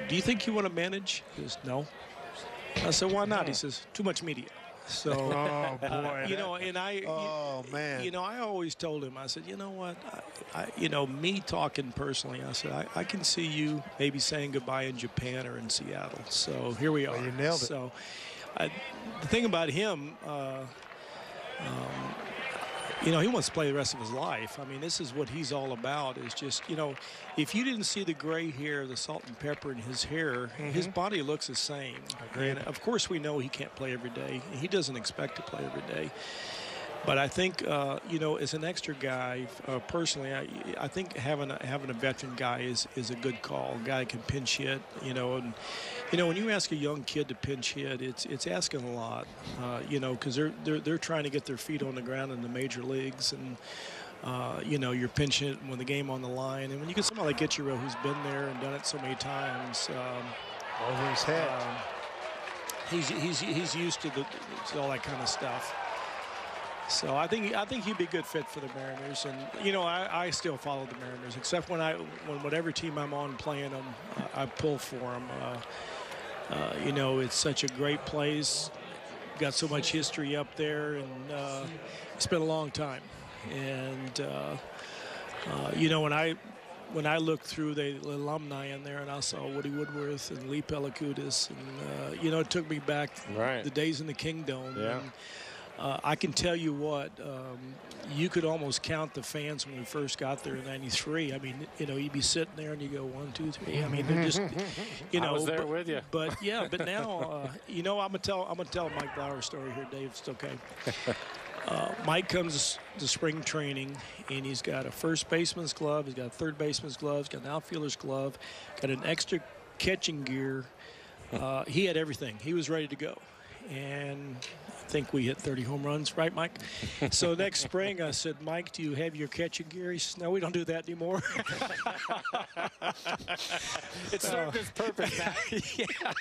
"Do you think you want to manage?" He says, "No." I said, "Why not?" He says, "Too much media." So,
oh boy,
you know, and
man,
you know, I always told him, I said, you know what, you know, me talking personally, I said, I can see you maybe saying goodbye in Japan or in Seattle. So here we are.
Well, you nailed it.
So, the thing about him, you know, he wants to play the rest of his life. I mean, this is what he's all about, is just, you know, if you didn't see the gray hair, the salt and pepper in his hair, his body looks the same. And of course, we know he can't play every day. He doesn't expect to play every day. But I think, you know, as an extra guy, personally, I think having a veteran guy is a good call. A guy that can pinch hit, you know, and you know, when you ask a young kid to pinch hit, it's asking a lot, you know, because they're trying to get their feet on the ground in the major leagues, and you know, you're pinching it when the game on the line, and when you get somebody like Ichiro who's been there and done it so many times,
over his head,
he's used to all that kind of stuff. So I think he'd be a good fit for the Mariners, and you know, I still follow the Mariners, except when whatever team I'm on playing them, I pull for them. You know, it's such a great place, got so much history up there, and it's been a long time. And you know, when I looked through the alumni in there, and I saw Woody Woodworth and Lee Pellicudis, and you know, it took me back the days in the Kingdom.
Yeah.
And, I can tell you what, you could almost count the fans when we first got there in '93. I mean, you know, you'd be sitting there and you go 1, 2, 3. I mean, they're just, you know.
I was there with you.
But yeah, but now, you know, I'm gonna tell Mike Blauer's story here, Dave. It's okay. Mike comes to spring training, and he's got a first baseman's glove, he's got a third baseman's glove, he's got an outfielder's glove, got an extra catching gear. He had everything. He was ready to go. And I think we hit 30 home runs, right, Mike? So next spring, I said, Mike, do you have your catching gear? He said, no, we don't do that anymore.
It served its purpose, Matt.
Yeah.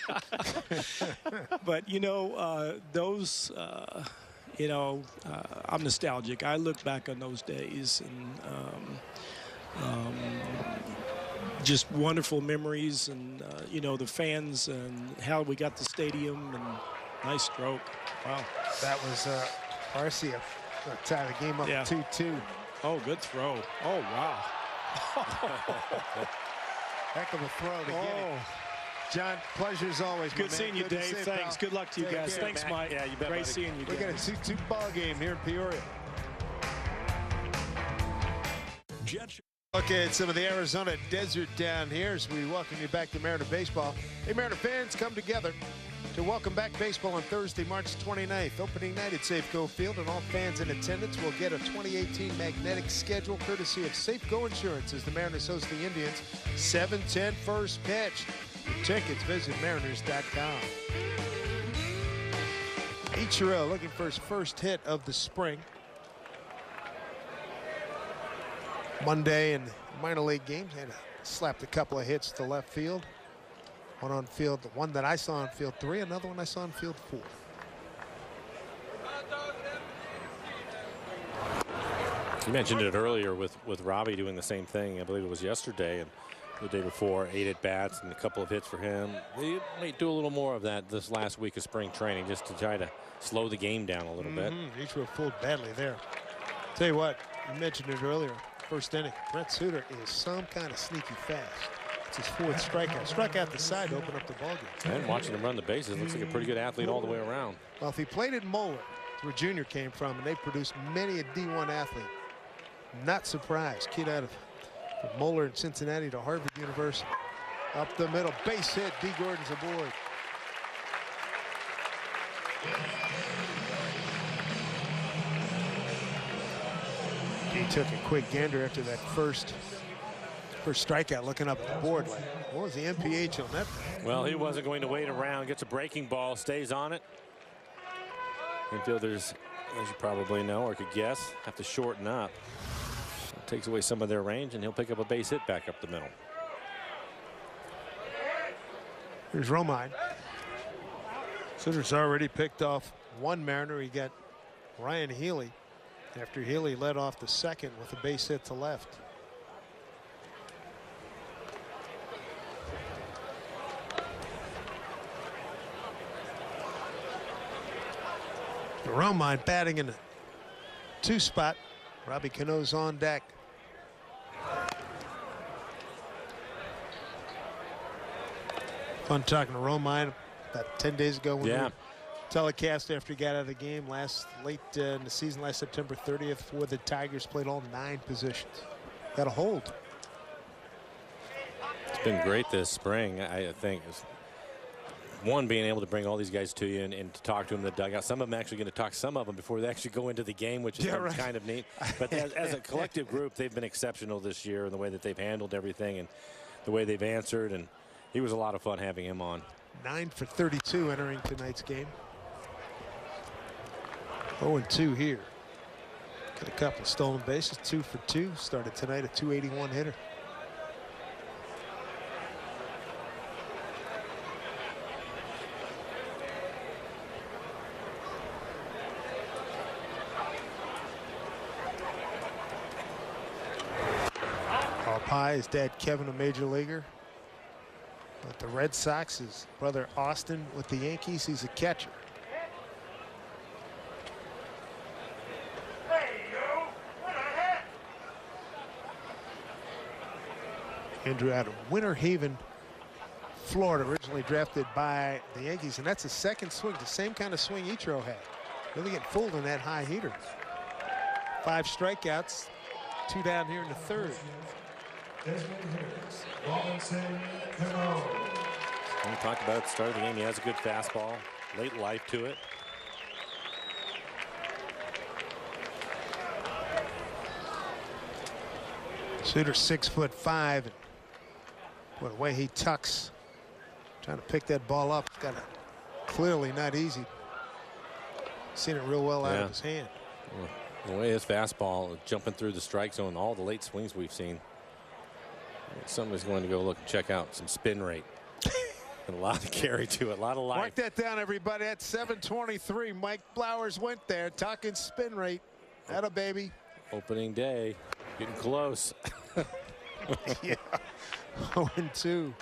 But, you know, those, you know, I'm nostalgic. I look back on those days, and just wonderful memories, and, you know, the fans and how we got the stadium, and nice stroke. Wow.
That was Arcia. Tie the game up 2-2.
Oh, good throw. Oh, wow.
Heck of a throw to get it. John, pleasure as always.
Good seeing you, Dave. Thanks. Good luck to you guys. Thanks, Mike.
Yeah, you bet,
Great
buddy.
seeing you guys.
We got a 2-2 ball game here in Peoria. Okay, at some of the Arizona desert down here as we welcome you back to Mariner Baseball. Hey, Mariner fans, come together to welcome back baseball on Thursday, March 29th. Opening night at Safeco Field, and all fans in attendance will get a 2018 magnetic schedule courtesy of Safeco Insurance as the Mariners host the Indians. 7:10 first pitch. For tickets, visit mariners.com. Ichiro looking for his first hit of the spring. Monday in minor league games, and slapped a couple of hits to left field. One on field, one that I saw on field 3, another one I saw on field 4.
You mentioned it earlier with Robbie doing the same thing. I believe it was yesterday and the day before. 8 at-bats and a couple of hits for him. They might do a little more of that this last week of spring training just to try to slow the game down a little bit.
Ichiro fooled badly there. Tell you what, you mentioned it earlier. First inning, Brent Suter is some kind of sneaky fast. It's his 4th strikeout. Struck out the side to open up the ballgame.
And watching him run the bases, looks like a pretty good athlete all the way around.
Well, if he played at Moeller, where Junior came from, and they produced many a D1 athlete, not surprised. Kid out of from Moeller in Cincinnati to Harvard University. Up the middle, base hit. D. Gordon's aboard. He took a quick gander after that first strikeout, looking up the board like, what was the MPH on that thing?
Well, he wasn't going to wait around. Gets a breaking ball, stays on it. Infielders, as you probably know or could guess, have to shorten up. takes away some of their range, and he'll pick up a base hit back up the middle.
Here's Romine. Sooners already picked off one Mariner. He got Ryan Healy after Healy led off the second with a base hit to left. Romine batting in the 2 spot. Robbie Cano's on deck. Fun talking to Romine about 10 days ago when we telecast after he got out of the game late in the season, last September 30th, for the Tigers. Played all 9 positions. Got a hold.
It's been great this spring, I think. One, being able to bring all these guys to you and to talk to them in the dugout. Some of them actually going to talk some of them before they actually go into the game, which is kind of neat. But as a collective group, they've been exceptional this year in the way that they've handled everything and the way they've answered. And he was a lot of fun having him on.
9 for 32 entering tonight's game. 0-2 here. Got a couple stolen bases, 2 for 2. Started tonight a .281 hitter. His dad Kevin, a major leaguer with the Red Sox. His brother Austin with the Yankees. He's a catcher. Andrew out of Winter Haven, Florida, originally drafted by the Yankees, and that's his second swing, the same kind of swing Ichiro had. Really getting fooled in that high heater. 5 strikeouts, 2 down here in the 3rd.
We talked about at the start of the game, he has a good fastball, late life to it.
Suter 6'5". What a way he tucks, trying to pick that ball up. It's got it clearly not easy. Seen it real well out of his hand.
Well, the way his fastball jumping through the strike zone, all the late swings we've seen. Somebody's going to go look and check out some spin rate. And a lot of carry to it, a lot of life.
Mark that down, everybody. At 7:23, Mike Blowers went there, talking spin rate. Atta baby.
Opening day, getting close.
Yeah. 0-2.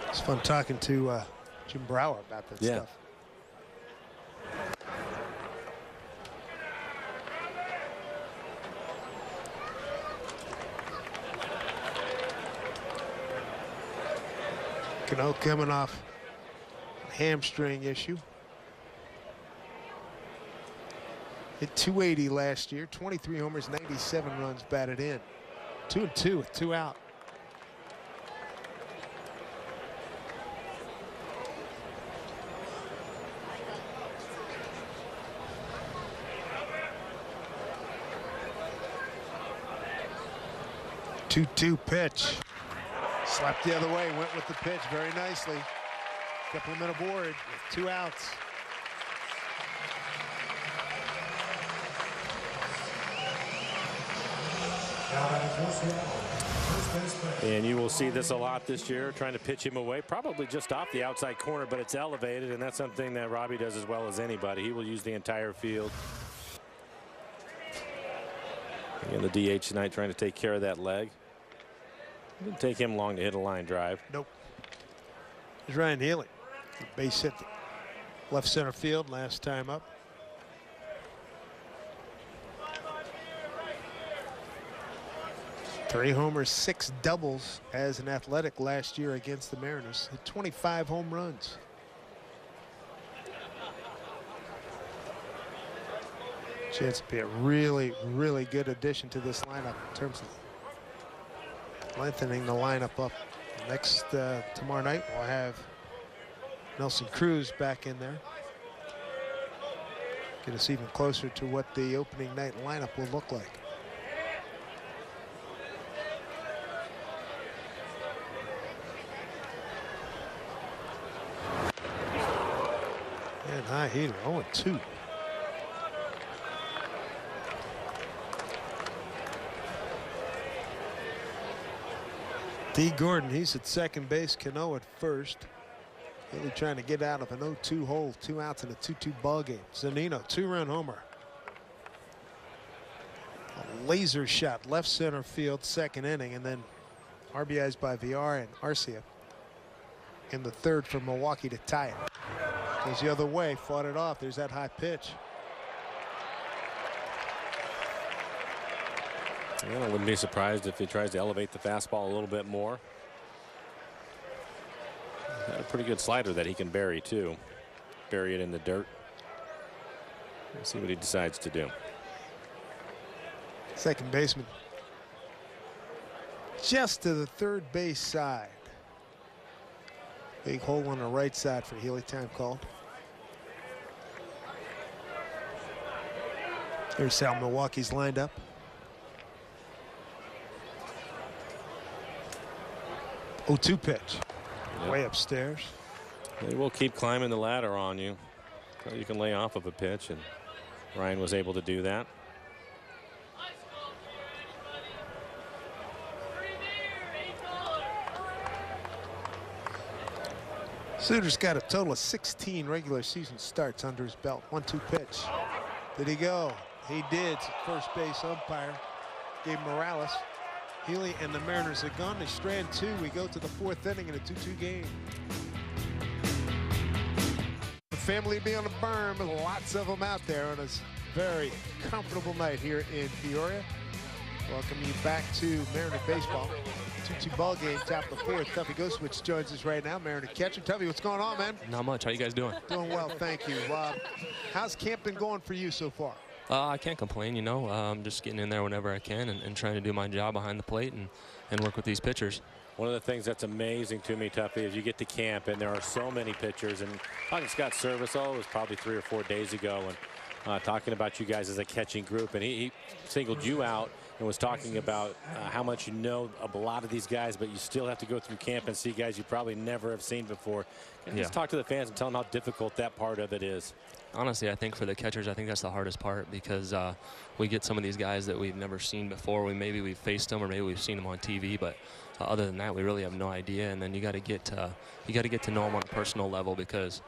It's fun talking to Jim Brower about that stuff. Cano coming off a hamstring issue. Hit .280 last year, 23 homers, 97 runs batted in. 2-2 with 2 out. Two-two pitch. Slapped the other way, went with the pitch very nicely. Couple of men aboard with 2 outs.
And you will see this a lot this year, trying to pitch him away, probably just off the outside corner, but it's elevated, and that's something that Robbie does as well as anybody. He will use the entire field. Again, the DH tonight trying to take care of that leg. It didn't take him long to hit a line drive.
Nope. There's Ryan Healy. Base hit left center field last time up. Three homers, 6 doubles as an Athletic last year against the Mariners. Hit 25 home runs. Chance to be a really, really good addition to this lineup in terms of lengthening the lineup up. Next tomorrow night we'll have Nelson Cruz back in there. Get us even closer to what the opening night lineup will look like. And high heater, 0-2. D. Gordon, he's at second base. Cano at first. Really trying to get out of an 0-2 hole. 2 outs in a 2-2 ball game. Zunino, 2-run homer. A laser shot, left center field, second inning, and then RBIs by VR and Arcia in the third for Milwaukee to tie it. Goes the other way, fought it off. There's that high pitch.
Well, I wouldn't be surprised if he tries to elevate the fastball a little bit more. He's got a pretty good slider that he can bury too. Bury it in the dirt. Let's see what he decides to do.
Second baseman just to the third base side. Big hole on the right side for Healy. Time called. Here's how Milwaukee's lined up. Oh, 2 pitch. Yep. Way upstairs.
They will keep climbing the ladder on you. So you can lay off of a pitch, and Ryan was able to do that.
Suter's got a total of 16 regular season starts under his belt. 1-2 pitch. Did he go? He did. First base umpire gave Morales. Healy and the Mariners are gone. They strand 2. We go to the 4th inning in a 2-2 game. The family be on the berm. Lots of them out there on a very comfortable night here in Peoria. Welcome you back to Mariner baseball. 2-2 ball game, top of the 4th. Tuffy Goswitch joins us right now. Mariner catcher. Tuffy, what's going on, man?
Not much. How you guys doing?
Doing well, thank you. How's camp been going for you so far?
I can't complain, you know. I'm just getting in there whenever I can and trying to do my job behind the plate and work with these pitchers.
One of the things that's amazing to me, Tuffy, is you get to camp and there are so many pitchers. And talking to Scott Serviceau, it was probably 3 or 4 days ago, and talking about you guys as a catching group, and he singled you out and was talking about how much you know of a lot of these guys, but you still have to go through camp and see guys you probably never have seen before. Can you just talk to the fans and tell them how difficult that part of it is?
Honestly, I think for the catchers, I think that's the hardest part, because we get some of these guys that we've never seen before. Maybe we've faced them, or maybe we've seen them on TV, but other than that, we really have no idea. And then you got to get to know them on a personal level, because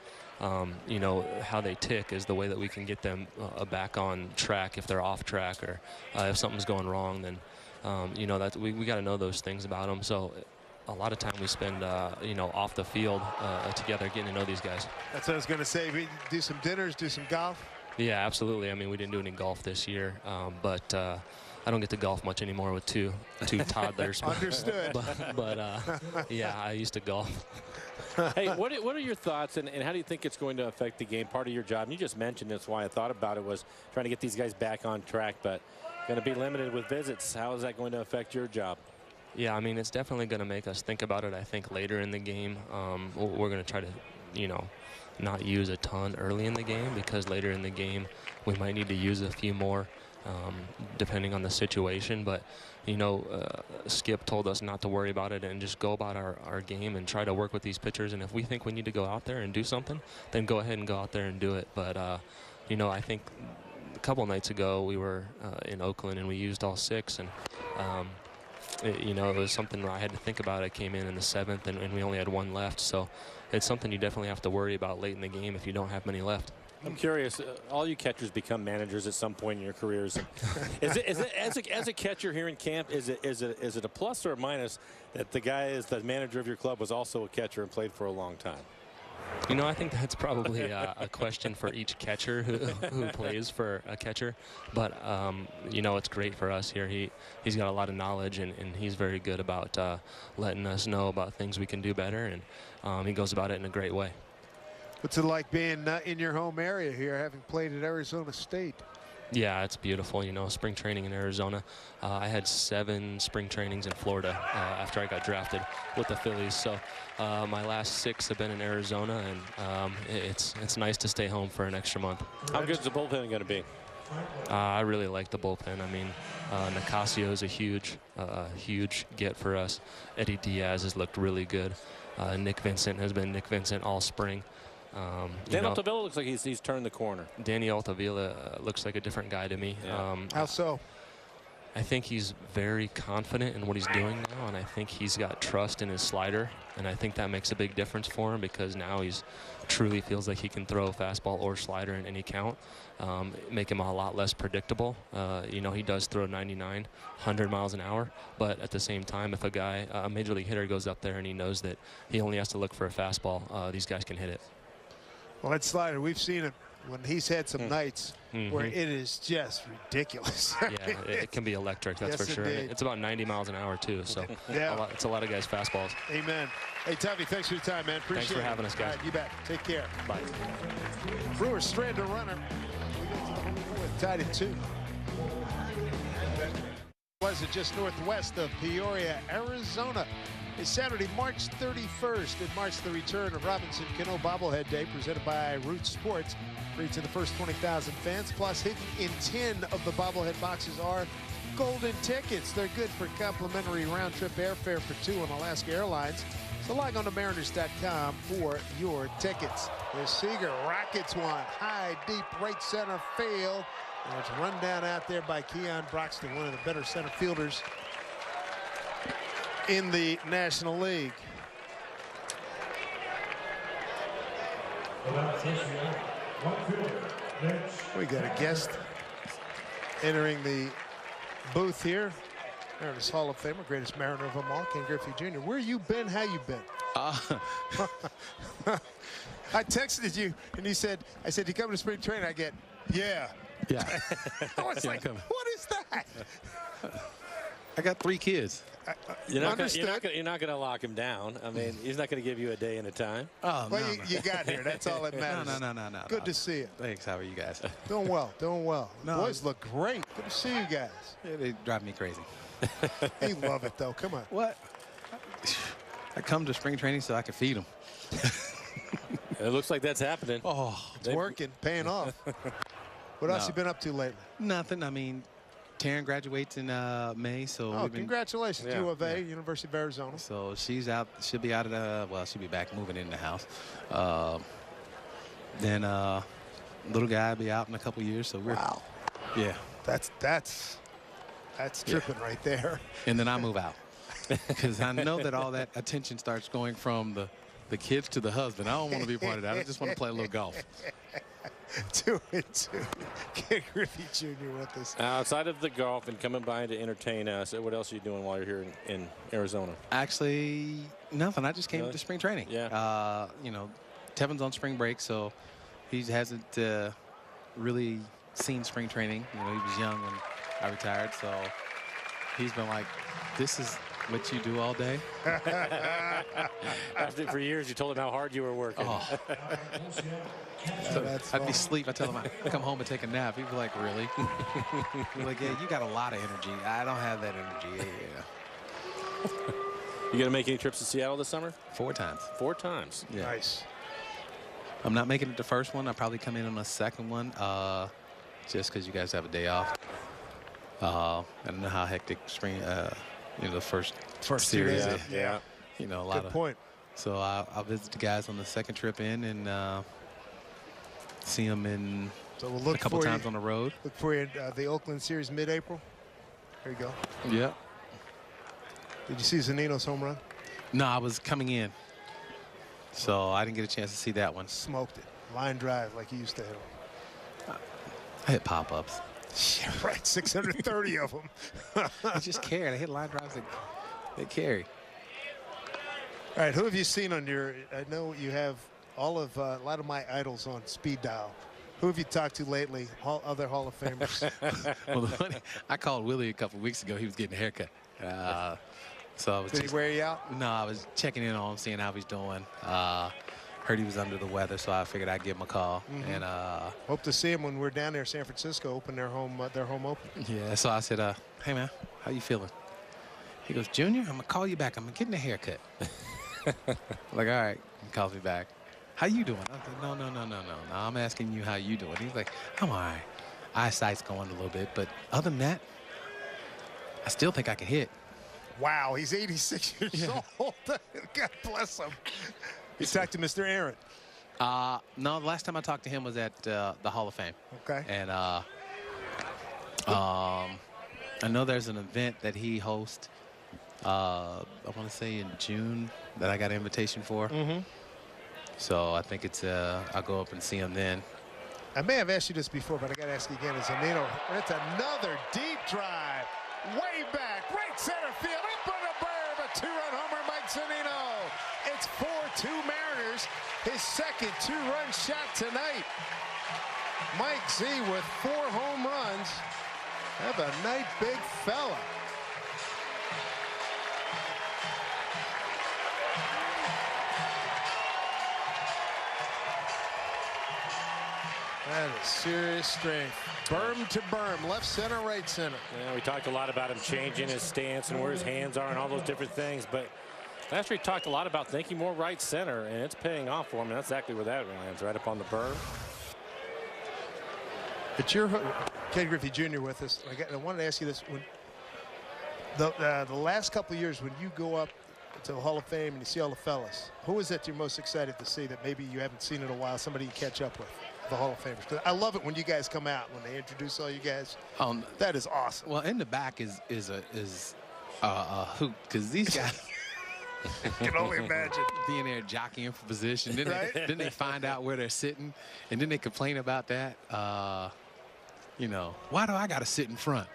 you know, how they tick is the way that we can get them back on track if they're off track, or if something's going wrong. Then you know, that we got to know those things about them. So a lot of time we spend, you know, off the field together, getting to know these guys.
That's what I was going to say. We do some dinners, do some golf.
Yeah, absolutely. I mean, we didn't do any golf this year, but I don't get to golf much anymore with two toddlers.
Understood.
But yeah, I used to golf.
Hey, what are your thoughts, and how do you think it's going to affect the game? Part of your job, and you just mentioned this, why I thought about it, was trying to get these guys back on track, but going to be limited with visits. How is that going to affect your job?
Yeah, I mean, it's definitely going to make us think about it, I think, later in the game. We're going to try to, you know, not use a ton early in the game, because later in the game we might need to use a few more, depending on the situation. But, you know, Skip told us not to worry about it and just go about our game and try to work with these pitchers. And if we think we need to go out there and do something, then go ahead and go out there and do it. But, you know, I think a couple nights ago we were in Oakland and we used all 6. And, you know, it was something I had to think about. I came in the 7th, and we only had 1 left. So it's something you definitely have to worry about late in the game if you don't have many left.
I'm curious, all you catchers become managers at some point in your careers. Is it as a catcher here in camp, is it a plus or a minus that the guy is the manager of your club was also a catcher and played for a long time?
You know, I think that's probably a question for each catcher who plays for a catcher. But, you know, it's great for us here. He's got a lot of knowledge, and he's very good about letting us know about things we can do better, and he goes about it in a great way.
What's it like being in your home area here, having played at Arizona State?
Yeah, it's beautiful. You know, spring training in Arizona. I had 7 spring trainings in Florida after I got drafted with the Phillies. So my last 6 have been in Arizona, and it's nice to stay home for an extra month.
How good is the bullpen going to be?
I really like the bullpen. I mean, Nicasio is a huge get for us. Eddie Diaz has looked really good. Nick Vincent has been Nick Vincent all spring.
Dan Altavilla looks like he's turned the corner.
Danny Altavilla looks like a different guy to me.
Yeah.
How so?
I think he's very confident in what he's doing now, and I think he's got trust in his slider, and I think that makes a big difference for him because now he's truly feels like he can throw a fastball or slider in any count, make him a lot less predictable. You know, he does throw 99, 100 miles an hour, but at the same time, if a major league hitter goes up there and he knows that he only has to look for a fastball, these guys can hit it.
Well, that slider, we've seen it when he's had some nights where it is just ridiculous.
Yeah, it can be electric, that's
Yes,
for sure.
indeed.
It's about 90 miles an hour, too, so
Yeah.
it's a lot of guys' fastballs.
Amen. Hey, Tubby, thanks for your time, man. Appreciate it.
Thanks for having us, guys.
All right, you bet. Take care.
Bye.
Brewers strand a runner. We go to the home fourth, tied at 2. Was it just northwest of Peoria, Arizona? It's Saturday, March 31st. It marks the return of Robinson Cano Bobblehead Day, presented by Roots Sports. Free to the first 20,000 fans. Plus, hidden in 10 of the bobblehead boxes are golden tickets. They're good for complimentary round-trip airfare for 2 on Alaska Airlines. So log on to Mariners.com for your tickets. There's Seager, rockets one. High, deep, right center field. And it's run down out there by Keon Broxton, one of the better center fielders in the National League. We got a guest entering the booth here. Mariners Hall of Famer, greatest Mariner of them all, Ken Griffey Jr. Where you been? How you been? I texted you and you said, you come to spring training? I get, yeah. I was like, what is that?
I got 3 kids.
You're not going to lock him down. I mean, he's not going to give you a day and a time.
Oh,
well, you got here. That's all that matters.
No.
Good to see you.
Thanks. How are you guys?
Doing well. No, boys look great. Good to see you guys.
Yeah, they drive me crazy.
They love it, though. Come on.
What? I come to spring training so I can feed them.
It looks like that's happening.
Oh,
it's working, paying off. What else you been up to lately?
Nothing. I mean, Taryn graduates in May, so
congratulations, U of A, University of Arizona.
So she's out. She'll be out of the. Well, she'll be back moving in the house. Then little guy will be out in a couple years. So we're.
Wow.
Yeah.
That's tripping right there.
And then I move out because I know that all that attention starts going from the kids to the husband. I don't want to be part of that. I just want to play a little golf.
2 and 2. Ken Griffey Jr. with us.
Outside of the golf and coming by to entertain us, what else are you doing while you're here in Arizona?
Actually, nothing. I just came to spring training.
Yeah.
You know, Tevin's on spring break, so he hasn't really seen spring training. You know, he was young when I retired, so he's been like, this is what you do all day.
After for years, you told him how hard you were working.
Oh. So I'd be asleep. I tell him I come home and take a nap. He'd be like, really? He'd be like, yeah, you got a lot of energy. I don't have that energy. Yeah.
You going to make any trips to Seattle this summer?
4 times.
4 times.
Yeah.
Nice.
I'm not making it the first one. I'll probably come in on the second one just because you guys have a day off. I don't know how hectic spring, you know, the first series.
Yeah.
You know, a lot
Good point.
So I'll visit the guys on the second trip in and see them in
we'll
a couple times on the road.
Look for you in the Oakland series mid-April. There you go.
Yeah.
Did you see Zunino's home run?
No, I was coming in. So I didn't get a chance to see that one.
Smoked it. Line drive like he used to hit.
I hit pop-ups.
Yeah, right. 630 of them.
They just carry. They hit line drives. They carry.
All right. Who have you seen on your? I know you have all of a lot of my idols on speed dial. Who have you talked to lately? Other Hall of Famers.
Well, I called Willie a couple weeks ago. He was getting a haircut. So I was.
Did he wear you out?
No, I was checking in on him, seeing how he's doing. Heard he was under the weather, so I figured I'd give him a call. And
hope to see him when we're down there. San Francisco open their home open.
Yeah, so I said, "Hey man, how you feeling?" He goes, "Junior, I'm gonna call you back. I'm getting a haircut." I'm like, all right. He calls me back. How you doing? I was like, no. I'm asking you how you doing. He's like, I'm all right. Eyesight's going a little bit, but other than that, I still think I can hit.
Wow, he's 86 years old. God bless him. You talked to Mr. Aaron.
No, the last time I talked to him was at the Hall of Fame.
Okay.
And I know there's an event that he hosts. I want to say in June that I got an invitation for. So I think it's I'll go up and see him then.
I may have asked you this before, but I got to ask you again. Zunino, it's another deep drive, way back, right center field, up on the berm, a 2-run homer, Mike Zunino. It's 4-2 Mariners, his second 2-run shot tonight. Mike Z with 4 home runs. Have a night, big fella. That is serious strength. Berm to berm, left center, right center.
Yeah, we talked a lot about him changing his stance and where his hands are and all those different things. But last year he talked a lot about thinking more right center, and it's paying off for him. And that's exactly where that lands, right up on the berm.
But you're Ken Griffey Jr. with us. I wanted to ask you this: when the last couple of years, when you go up to the Hall of Fame and you see all the fellas, who is it you're most excited to see that maybe you haven't seen in a while? Somebody you catch up with. The Hall of Famers. 'Cause I love it when you guys come out, when they introduce all you guys. That is awesome.
Well, in the back is a hoop, because these guys
can only imagine
being there jockeying for position. Then,
right?
then they find out where they're sitting, and then they complain about that. You know, why do I got to sit in front?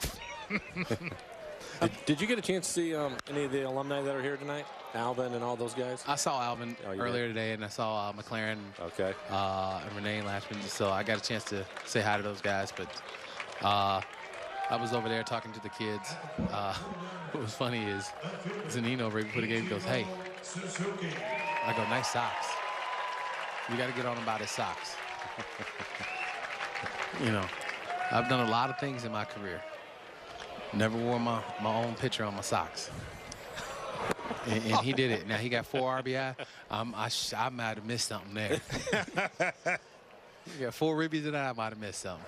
Did you get a chance to see any of the alumni that are here tonight? Alvin and all those guys?
I saw Alvin earlier today, and I saw McLaren and Renee Lashman. So I got a chance to say hi to those guys. But I was over there talking to the kids. What was funny is Zunino, right before the game, goes, "Hey," I go, "Nice socks. You got to get on him about his socks." You know, I've done a lot of things in my career. Never wore my own picture on my socks. And he did it. Now he got 4 RBI. I might have missed something there. He got 4 ribbies and I might have missed something.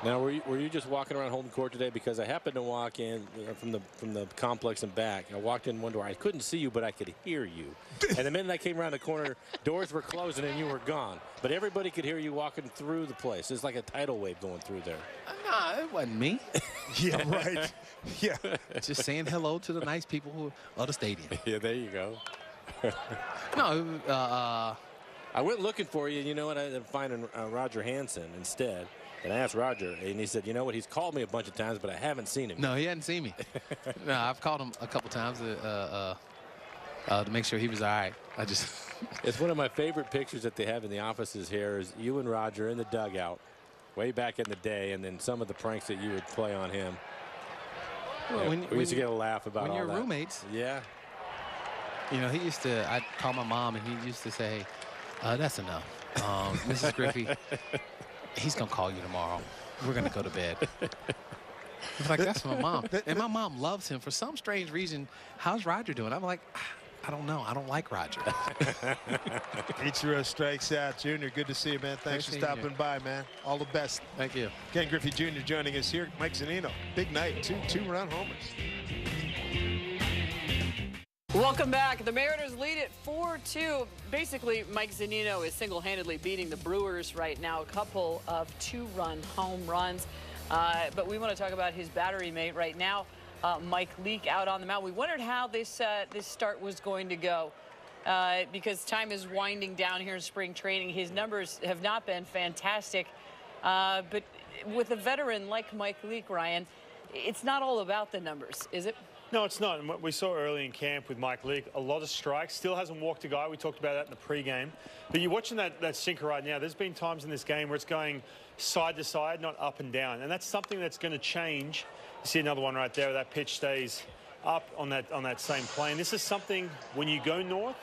Now, were you just walking around holding court today? Because I happened to walk in from the complex and back. I walked in one door. I couldn't see you, but I could hear you. And the minute I came around the corner, doors were closing and you were gone. But everybody could hear you walking through the place. It's like a tidal wave going through there.
No, it wasn't me.
Yeah, right. Yeah.
Just saying hello to the nice people of the stadium.
Yeah, there you go.
No,
I went looking for you. You know what? I ended up finding Roger Hansen instead. And I asked Roger, and he said, you know what, he's called me a bunch of times, but I haven't seen him.
No, he hadn't seen me. No, I've called him a couple times to make sure he was all right.
It's one of my favorite pictures that they have in the offices here is you and Roger in the dugout way back in the day, and then some of the pranks that you would play on him.
Well,
yeah, we used to get a laugh about all that.
When you're roommates.
Yeah.
You know, I'd call my mom, and he used to say, that's enough. Mrs. Griffey, he's going to call you tomorrow. We're going to go to bed. It's like, that's my mom. And my mom loves him for some strange reason. How's Roger doing? I'm like, I don't know. I don't like Roger.
Ichiro strikes out. Junior, good to see you, man. Thanks for stopping by, man. All the best.
Thank you.
Ken Griffey Jr. joining us here. Mike Zunino, big night, two-run homers.
Welcome back. The Mariners lead it 4-2. Basically, Mike Zunino is single-handedly beating the Brewers right now. A couple of 2-run home runs. But we want to talk about his battery mate right now, Mike Leake, out on the mound. We wondered how this start was going to go because time is winding down here in spring training. His numbers have not been fantastic. But with a veteran like Mike Leake, Ryan, it's not all about the numbers, is it?
No, it's not. And what we saw early in camp with Mike Leake, a lot of strikes. Still hasn't walked a guy. We talked about that in the pregame. But you're watching that sinker right now. There's been times in this game where it's going side to side, not up and down. And that's something that's going to change. You see another one right there. That pitch stays up on that same plane. This is something when you go north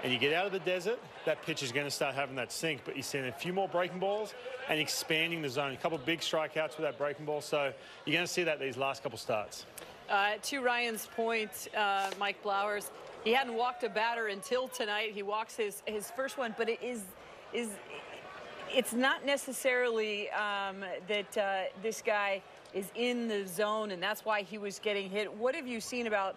and you get out of the desert, that pitch is going to start having that sink. But you're seeing a few more breaking balls and expanding the zone. A couple of big strikeouts with that breaking ball. So you're going to see that these last couple starts.
To Ryan's point, Mike Blowers, he hadn't walked a batter until tonight. He walks his first one, but it's not necessarily that this guy is in the zone, and that's why he was getting hit. What have you seen about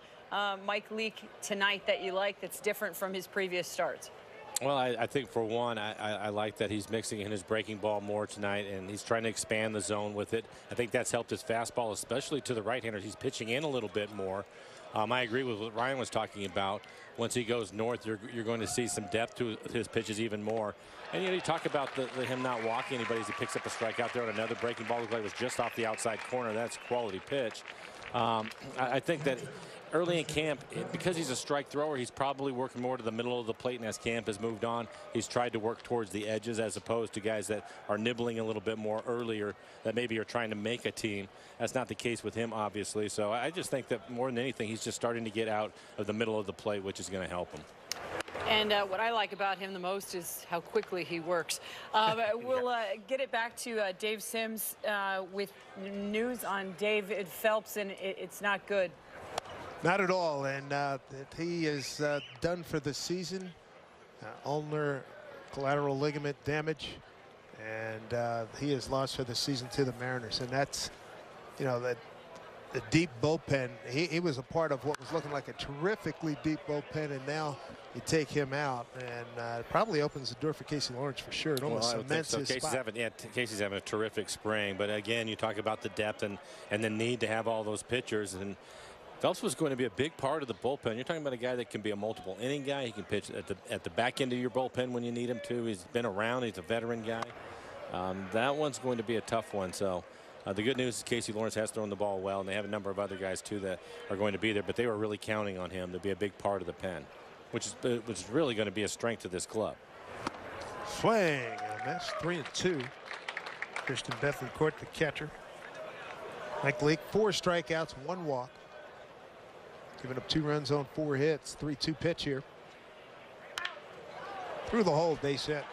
Mike Leake tonight that you like that's different from his previous starts?
Well, I think for one, I like that he's mixing in his breaking ball more tonight, and he's trying to expand the zone with it. I think that's helped his fastball, especially to the right-handers. He's pitching in a little bit more. I agree with what Ryan was talking about. Once he goes north, you're going to see some depth to his pitches even more. And you talk about him not walking anybody as he picks up a strike out there on another breaking ball. Looked like it was just off the outside corner. That's a quality pitch. I think that early in camp, because he's a strike thrower, he's probably working more to the middle of the plate, and as camp has moved on, he's tried to work towards the edges as opposed to guys that are nibbling a little bit more earlier that maybe are trying to make a team. That's not the case with him, obviously. So I just think that more than anything, he's just starting to get out of the middle of the plate, which is going to help him.
And what I like about him the most is how quickly he works. We'll get it back to Dave Sims with news on David Phelps, and it's not good.
Not at all, and he is done for the season. Ulnar collateral ligament damage, and he is lost for the season to the Mariners. And that's, the deep bullpen. He was a part of what was looking like a terrifically deep bullpen, and now you take him out, and probably opens the door for Casey Lawrence for sure. It almost cements his spot.
Casey's having a terrific spring, but again, you talk about the depth and the need to have all those pitchers, and Phelps was going to be a big part of the bullpen. You're talking about a guy that can be a multiple inning guy. He can pitch at the back end of your bullpen when you need him to. He's been around. He's a veteran guy. That one's going to be a tough one. So the good news is Casey Lawrence has thrown the ball well, and they have a number of other guys too that are going to be there. But they were really counting on him to be a big part of the pen, which is really going to be a strength to this club.
Swing and that's 3-2. Christian Bethencourt, the catcher. Mike Leake, 4 strikeouts, 1 walk. Giving up 2 runs on 4 hits. 3-2 pitch here. Through the hole, base hit.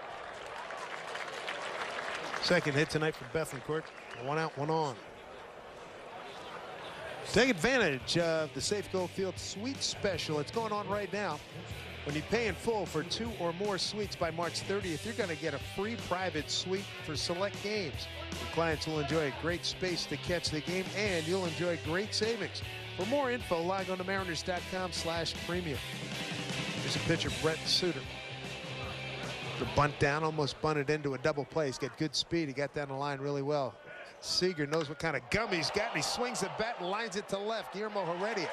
Second hit tonight for Bethencourt. 1 out, 1 on. Take advantage of the Safeco Field Suite Special. It's going on right now. When you pay in full for 2 or more suites by March 30th, you're going to get a free private suite for select games. Your clients will enjoy a great space to catch the game, and you'll enjoy great savings. For more info, log on to mariners.com/premium. Here's a pitcher, Brett Suter. The bunt down, almost bunted into a double play. He's got good speed. He got down the line really well. Seager knows what kind of gum he's got, and he swings the bat and lines it to left. Guillermo Heredia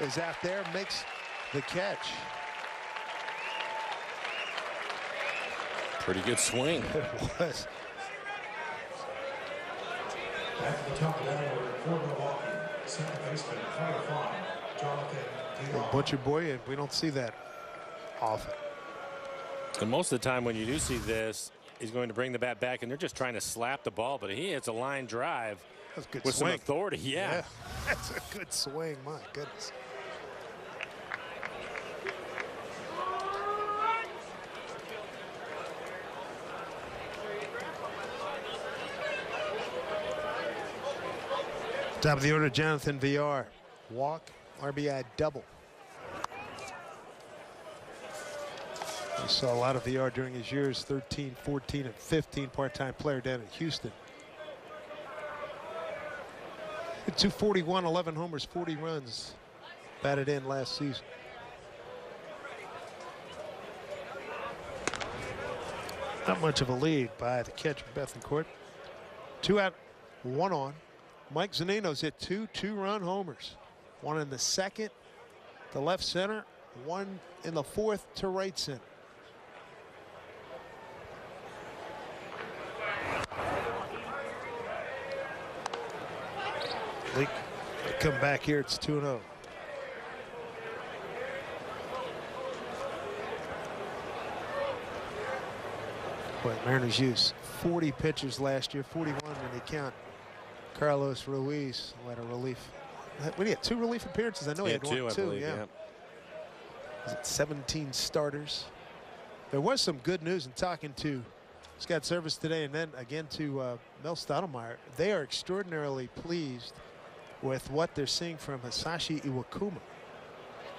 is out there, makes the catch.
Pretty good swing.
It was.
At the top of that order, for Milwaukee, second baseman, Jonathan.
Butcher boy, and we don't see that often.
And most of the time when you do see this, he's going to bring the bat back, and they're just trying to slap the ball, but he hits a line drive with some authority. Yeah.
That's a good swing. My goodness. Top of the order, Jonathan VR. Walk, RBI double. We saw a lot of VR during his years, 13, 14, and 15, part-time player down in Houston. 241, 11 homers, 40 runs. Batted in last season. Not much of a lead by the catcher, Bethencourt. 2 out, 1 on. Mike Zunino's hit 2 two-run homers. 1 in the second to left center, 1 in the fourth to right center. Leak come back here. It's 2-0. Boy, Mariners used 40 pitchers last year, 41 when you count Carlos Ruiz. What a relief. What do you have, 2 relief appearances? I know he had 1, 2,
I believe, yeah.
Was it 17 starters? There was some good news in talking to Scott Service today, and then again to Mel Stottlemyre. They are extraordinarily pleased with what they're seeing from Hisashi Iwakuma.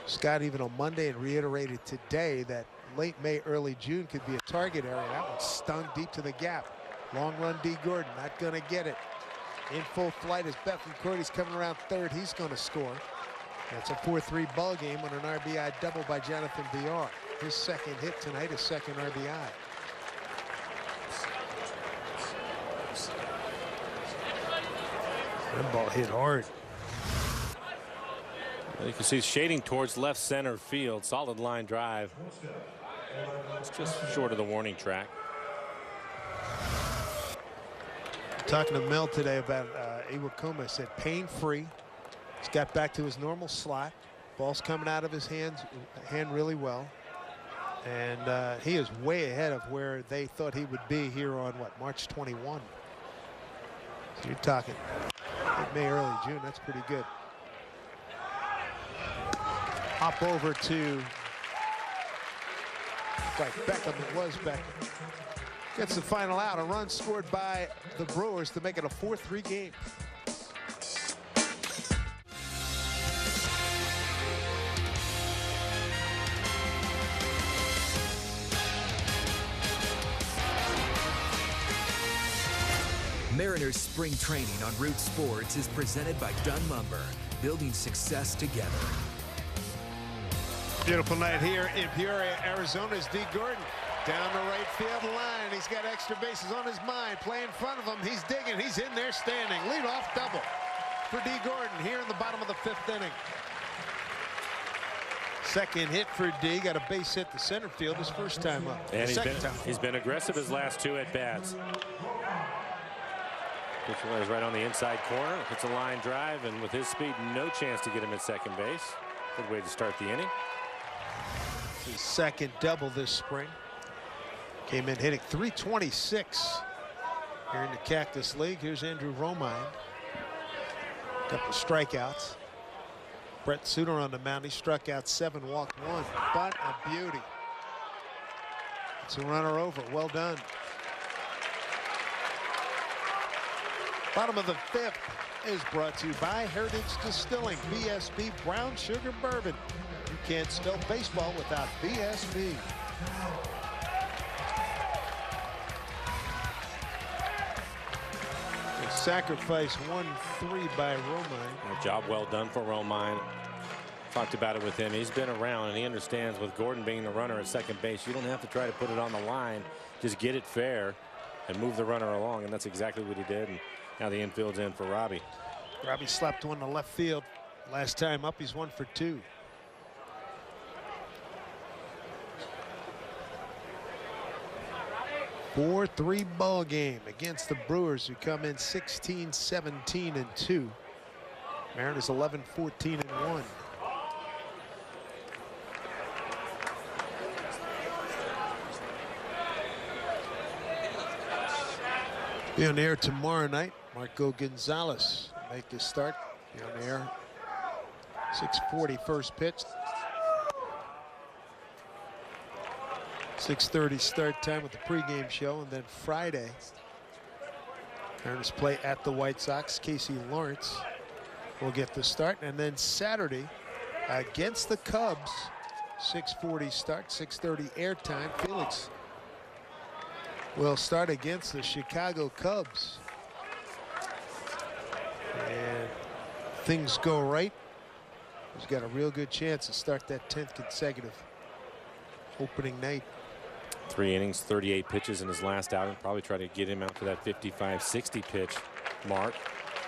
Scott even on Monday and reiterated today that late May, early June could be a target area. That one stung deep to the gap. Long run D. Gordon, not going to get it. In full flight is Bethencourt. He's coming around third. He's going to score. That's a 4-3 ball game on an RBI double by Jonathan VR. his second hit tonight, his second RBI. That ball hit hard.
You can see shading towards left center field. Solid line drive. It's just short of the warning track.
Talking to Mel today about Iwakuma, said pain-free. He's got back to his normal slot. Ball's coming out of his hand really well. And he is way ahead of where they thought he would be here on, what, March 21. So you're talking May, early June. That's pretty good. Hop over to Beckham. It was Beckham. Gets the final out. A run scored by the Brewers to make it a 4-3 game.
Mariners spring training on Root Sports is presented by Dunn Lumber, building success together.
Beautiful night here in Peoria, Arizona's D. Gordon. Down the right field line. He's got extra bases on his mind. Play in front of him. He's digging. He's in there standing. Leadoff double for D. Gordon here in the bottom of the 5th inning. Second hit for D. Got a base hit to center field his first time up.
And he's been aggressive his last 2 at-bats. Pitch is right on the inside corner. Hits a line drive, and with his speed, no chance to get him at second base. Good way to start the inning.
His second double this spring. Came in hitting .326 here in the Cactus League. Here's Andrew Romine. Couple strikeouts. Brett Suter on the mound. He struck out 7, walked 1. But a beauty. It's a runner over. Well done. Bottom of the 5th is brought to you by Heritage Distilling. BSB Brown Sugar Bourbon. You can't spell baseball without BSB. A sacrifice 1-3 by Romine.
A job well done for Romine. Talked about it with him. He's been around and he understands with Gordon being the runner at second base, you don't have to try to put it on the line. Just get it fair and move the runner along, and that's exactly what he did. And now the infield's in for Robbie.
Robbie slapped one to left field. Last time up, he's 1 for 2. A 4-3 ball game against the Brewers, who come in 16-17-2. Mariners 11-14-1. Be on the air tomorrow night. Marco Gonzalez make his start. Be on the air. 6:40 first pitch. 6:30 start time with the pregame show, and then Friday, Mariners play at the White Sox. Casey Lawrence will get the start, and then Saturday against the Cubs, 6:40 start, 6:30 airtime. Felix will start against the Chicago Cubs. And things go right, he's got a real good chance to start that 10th consecutive opening night.
3 innings, 38 pitches in his last outing. Probably try to get him out to that 55-60 pitch mark.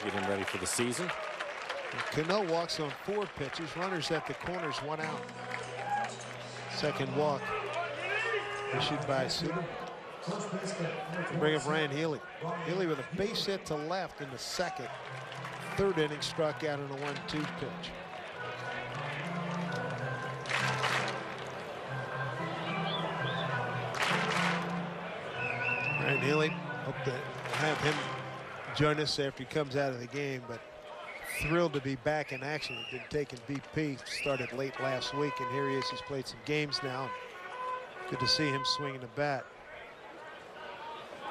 Get him ready for the season.
Cano walks on 4 pitches. Runners at the corners, 1 out. Second walk issued by Suter. Bring up Ryan Healy. Healy with a base hit to left in the second. 3rd inning, struck out on a 1-2 pitch. Ryan Healy, hope to have him join us after he comes out of the game, but thrilled to be back in action. He'd been taking BP, started late last week, and here he is. He's played some games now. Good to see him swinging the bat.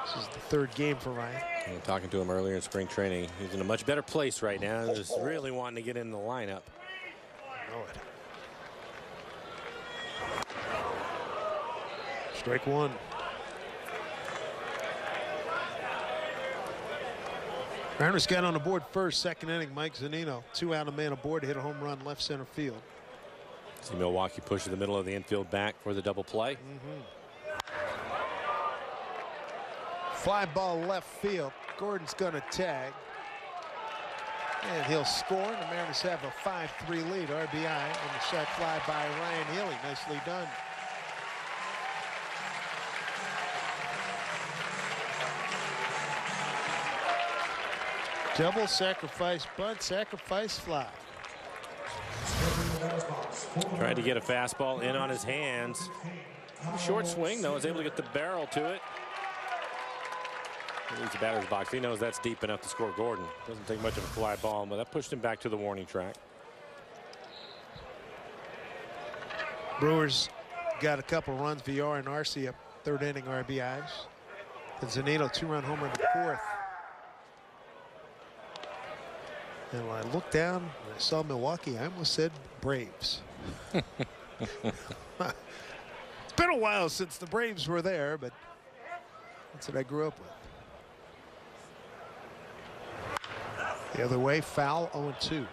This is the 3rd game for Ryan.
And talking to him earlier in spring training, he's in a much better place right now. Just really wanting to get in the lineup.
Know it. Strike 1. Mariners got on the board first, 2nd inning. Mike Zunino, 2 out, a man aboard, hit a home run left center field.
See Milwaukee push to the middle of the infield back for the double play.
Fly ball left field. Gordon's going to tag. And he'll score. And the Mariners have a 5-3 lead. RBI on the shot fly by Ryan Healy. Nicely done. Double sacrifice bunt, sacrifice fly.
Tried to get a fastball in on his hands. Short swing, though, was able to get the barrel to it. He leaves the batter's box. He knows that's deep enough to score Gordon. Doesn't take much of a fly ball, but that pushed him back to the warning track.
Brewers got a couple runs. VR and Arcia, third inning RBIs. And Zunino, 2-run homer in the fourth. And when I looked down and I saw Milwaukee, I almost said Braves. It's been a while since the Braves were there, but that's what I grew up with. The other way, foul, 0-2.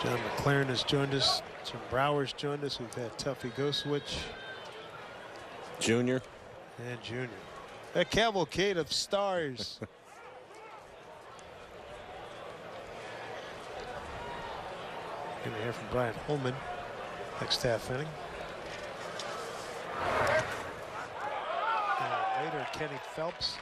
John McLaren has joined us. Jim Brower's joined us. We've had Tuffy Goswitch.
Junior.
And Junior. A cavalcade of stars. Going to hear from Brian Holman next half inning. And later, Kenny Phelps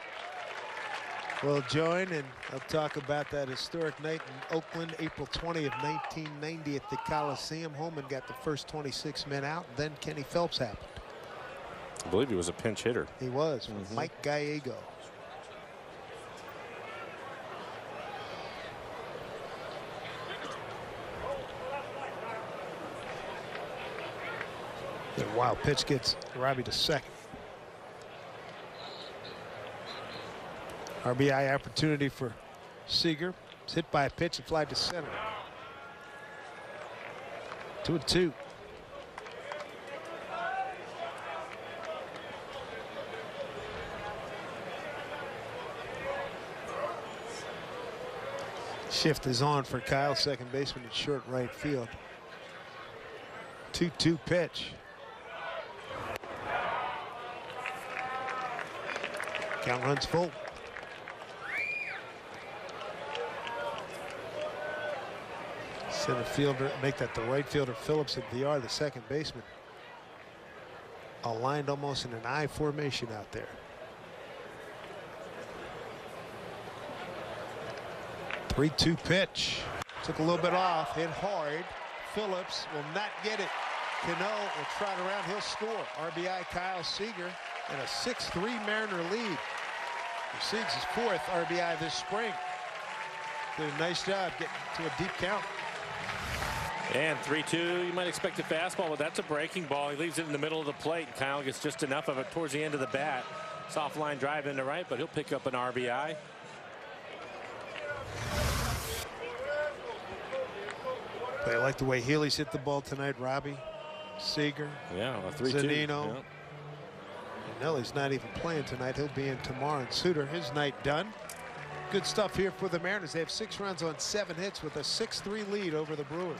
will join, and I'll talk about that historic night in Oakland, April 20 of 1990 at the Coliseum. Holman got the first 26 men out, then Kenny Phelps happened.
I believe he was a pinch hitter.
He was, from Mike Gallego. The wild pitch gets Robbie to second. RBI opportunity for Seager. It's hit by a pitch and fly to center. 2-2. Shift is on for Kyle, second baseman at short right field. 2-2 pitch. Count runs full. Center fielder, make that the right fielder, Phillips at VR, the second baseman. Aligned almost in an I formation out there. The 3-2 pitch. Took a little bit off, hit hard. Phillips will not get it. Cano will trot around, he'll score. RBI Kyle Seager and a 6-3 Mariner lead. Siegs his fourth RBI this spring. Did a nice job getting to a deep count.
And 3-2, you might expect a fastball, but that's a breaking ball. He leaves it in the middle of the plate. Kyle gets just enough of it towards the end of the bat. Soft line drive into right, but he'll pick up an RBI.
But I like the way Healy's hit the ball tonight, Robbie. Seager.
Yeah, a 3-2.
Zunino.
Yeah.
And Nelly's not even playing tonight. He'll be in tomorrow. And Suter, his night done. Good stuff here for the Mariners. They have 6 runs on 7 hits with a 6-3 lead over the Brewers.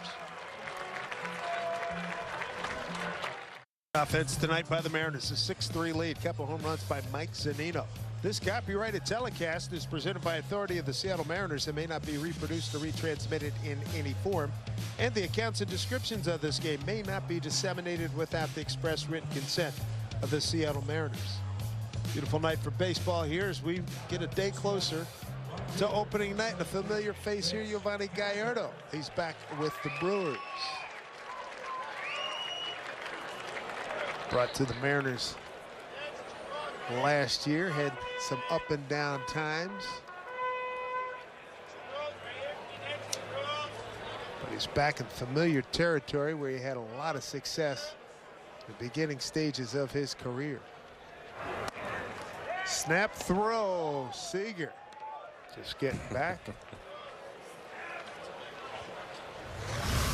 Offense tonight by the Mariners, a 6-3 lead. Couple home runs by Mike Zunino. This copyrighted telecast is presented by authority of the Seattle Mariners and may not be reproduced or retransmitted in any form. And the accounts and descriptions of this game may not be disseminated without the express written consent of the Seattle Mariners. Beautiful night for baseball here as we get a day closer to opening night. And a familiar face here, Giovanni Gallardo. He's back with the Brewers. Brought to the Mariners last year, had some up and down times. But he's back in familiar territory where he had a lot of success in the beginning stages of his career. Snap throw, Seager just getting back.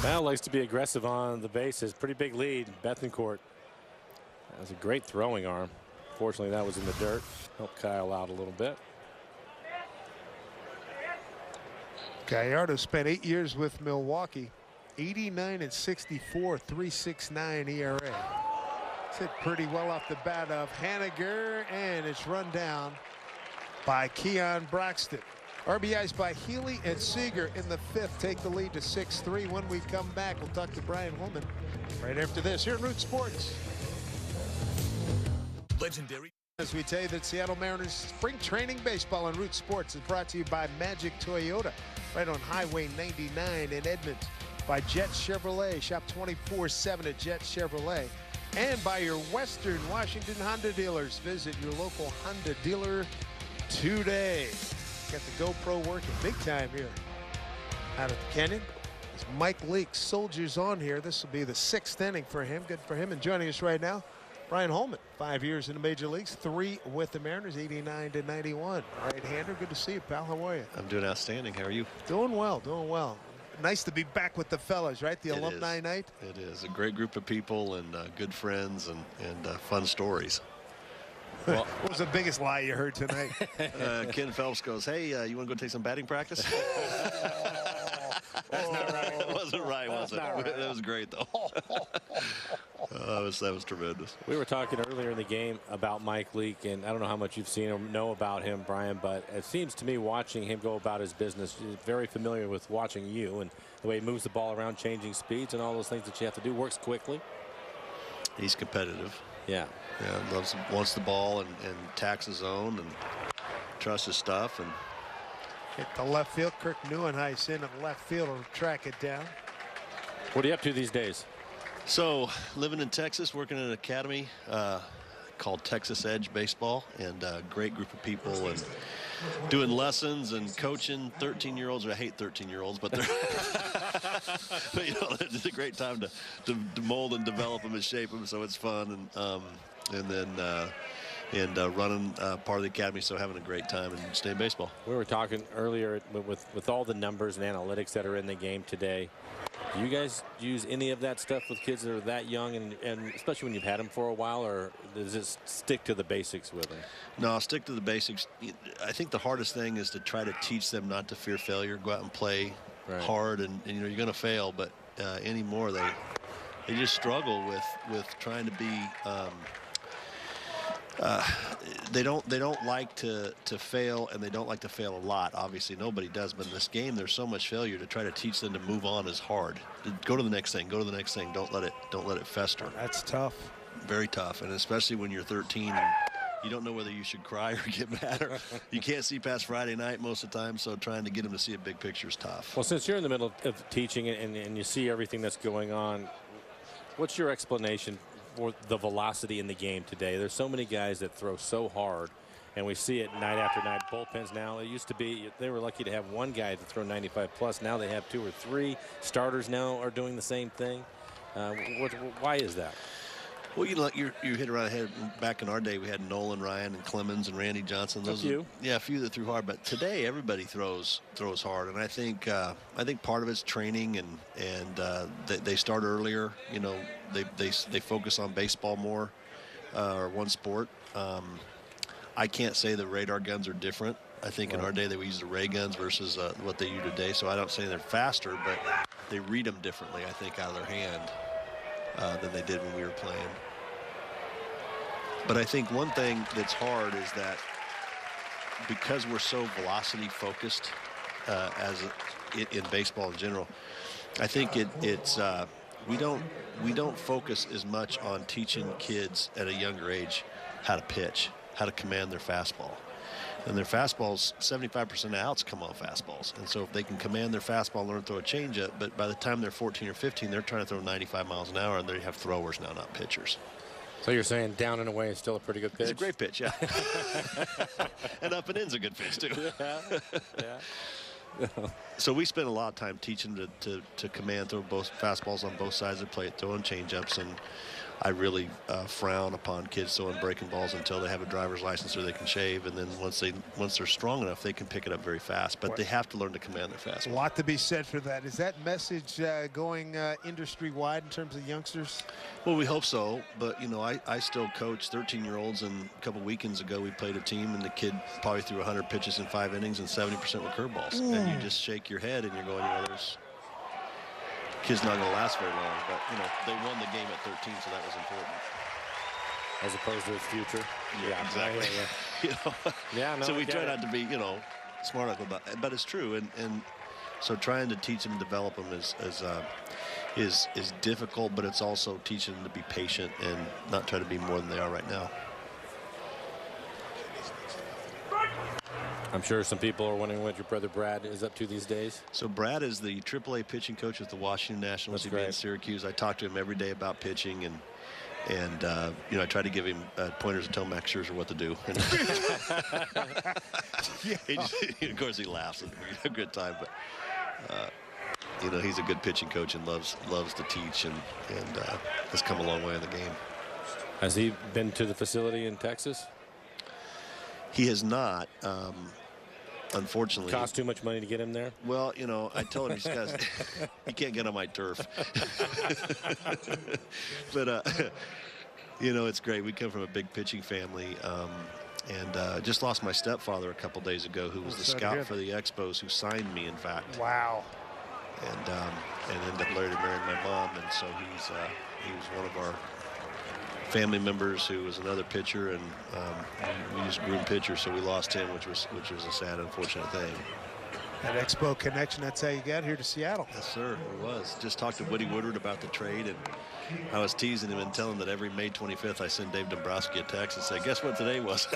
Val likes to be aggressive on the bases. Pretty big lead. Bethencourt has a great throwing arm. Unfortunately, that was in the dirt. Helped Kyle out a little bit.
Gallardo spent 8 years with Milwaukee. 89 and 64, 3.69 ERA. It's hit pretty well off the bat of Haniger, and it's run down by Keon Braxton. RBIs by Healy and Seager in the 5th take the lead to 6-3. When we come back, we'll talk to Brian Holman right after this here at Root Sports.
Legendary.
As we tell you that Seattle Mariners spring training baseball on Root Sports is brought to you by Magic Toyota, right on Highway 99 in Edmond, by Jet Chevrolet. Shop 24/7 at Jet Chevrolet. And by your Western Washington Honda dealers. Visit your local Honda dealer today. Got the GoPro working big time here out of the Canyon. As Mike Leake soldiers on here. This will be the 6th inning for him. Good for him. And joining us right now, Brian Holman, 5 years in the major leagues, 3 with the Mariners, 89 to 91. Right-hander, good to see you, pal. How are you?
I'm doing outstanding. How are you?
Doing well, doing well. Nice to be back with the fellas, right? The alumni night.
It is a great group of people and good friends and fun stories.
Well, what was the biggest lie you heard tonight?
Ken Phelps goes, "Hey, you want to go take some batting practice?"
That's not right.
It wasn't right, was it?
Right.
That was great, though. That was tremendous.
We were talking earlier in the game about Mike Leake, and I don't know how much you've seen or know about him, Brian, but it seems to me watching him go about his business, he's very familiar with watching you and the way he moves the ball around, changing speeds and all those things that you have to do. Works quickly.
He's competitive.
Yeah.
Yeah, wants the ball and attacks his zone and trusts his stuff. And
hit the left field. Kirk Neuenhuis in at left field will track it down.
What are you up to these days?
So, living in Texas, working in an academy called Texas Edge Baseball, and a great group of people, and doing lessons and coaching 13-year-olds. I hate 13-year-olds, but they're but, you know, it's a great time to mold and develop them and shape them, so it's fun. And then running part of the academy, so having a great time and staying baseball.
We were talking earlier with all the numbers and analytics that are in the game today. Do you guys use any of that stuff with kids that are that young, and especially when you've had them for a while, or does it stick to the basics with them?
No, I'll stick to the basics. I think the hardest thing is to try to teach them not to fear failure, go out and play hard, and you know, you're going to fail, but anymore they just struggle with trying to be they don't like to fail, and they don't like to fail a lot. Obviously nobody does, but in this game there's so much failure. To try to teach them to move on is hard. Go to the next thing, go to the next thing. Don't let it fester.
That's tough.
Very tough, and especially when you're 13 and you don't know whether you should cry or get mad, or you can't see past Friday night most of the time, so trying to get them to see a big picture is tough.
Well, since you're in the middle of teaching and you see everything that's going on, what's your explanation for the velocity in the game today? There's so many guys that throw so hard, and we see it night after night. Bullpens now, it used to be they were lucky to have one guy to throw 95 plus. Now they have 2 or 3. Starters now are doing the same thing. Why is that?
Well, you hit around the head. Back in our day, we had Nolan Ryan and Clemens and Randy Johnson. Those a few that threw hard. But today, everybody throws hard, and I think part of it's training, and they start earlier. You know, they focus on baseball more, or one sport. I can't say the radar guns are different. I think in our day we used the ray guns versus what they use today. So I don't say they're faster, but they read them differently, I think, out of their hand than they did when we were playing. But I think one thing that's hard is that because we're so velocity focused in baseball in general, I think we don't focus as much on teaching kids at a younger age how to pitch, how to command their fastball. And their fastballs, 75% of outs come on fastballs. And so if they can command their fastball and learn to throw a changeup, but by the time they're 14 or 15, they're trying to throw 95 miles an hour, and they have throwers now, not pitchers.
So you're saying down and away is still a pretty good pitch?
It's a great pitch, yeah. And up and in's a good pitch, too.
Yeah.
So we spend a lot of time teaching to command, throw both fastballs on both sides of the plate, throwing changeups, and I really frown upon kids throwing breaking balls until they have a driver's license or they can shave, and then once they're strong enough, they can pick it up very fast. But they have to learn to command their fastball.
A lot to be said for that. Is that message going industry-wide in terms of youngsters?
Well, we hope so. But, you know, I still coach 13-year-olds, and a couple weekends ago we played a team, and the kid probably threw 100 pitches in 5 innings, and 70% were curveballs. And you just shake your head, and you're going, you know, there's kid's not going to last very long. But, you know, they won the game at 13, so that was important.
As opposed to its future.
Yeah, exactly. You know?
Yeah, no,
so we try not to be, you know, smart enough about it. But it's true. And so trying to teach them and develop them is difficult, but it's also teaching them to be patient and not try to be more than they are right now.
I'm sure some people are wondering what your brother Brad is up to these days.
So Brad is the AAA pitching coach with the Washington Nationals. He's in Syracuse. I talk to him every day about pitching, and you know, I try to give him pointers and tell Max Scherzer what to do. Of course, he laughs and we have a good time, but you know, he's a good pitching coach and loves to teach, and has come a long way in the game.
Has he been to the facility in Texas?
He has not. Unfortunately,
cost too much money to get him there.
Well, you know, I told him he can't get on my turf. But you know, it's great. We come from a big pitching family, and just lost my stepfather a couple days ago, who was the scout for the Expos, who signed me, in fact.
Wow.
And ended up later marrying my mom, and so he was one of our family members who was another pitcher, and we just grew pitchers, so we lost him, which was a sad, unfortunate thing.
That Expo connection, that's how you got here to Seattle.
Yes, sir, it was. Just talked to Woody Woodward about the trade, and I was teasing him and telling him that every May 25th I send Dave Dombrowski a text and say, guess what today was?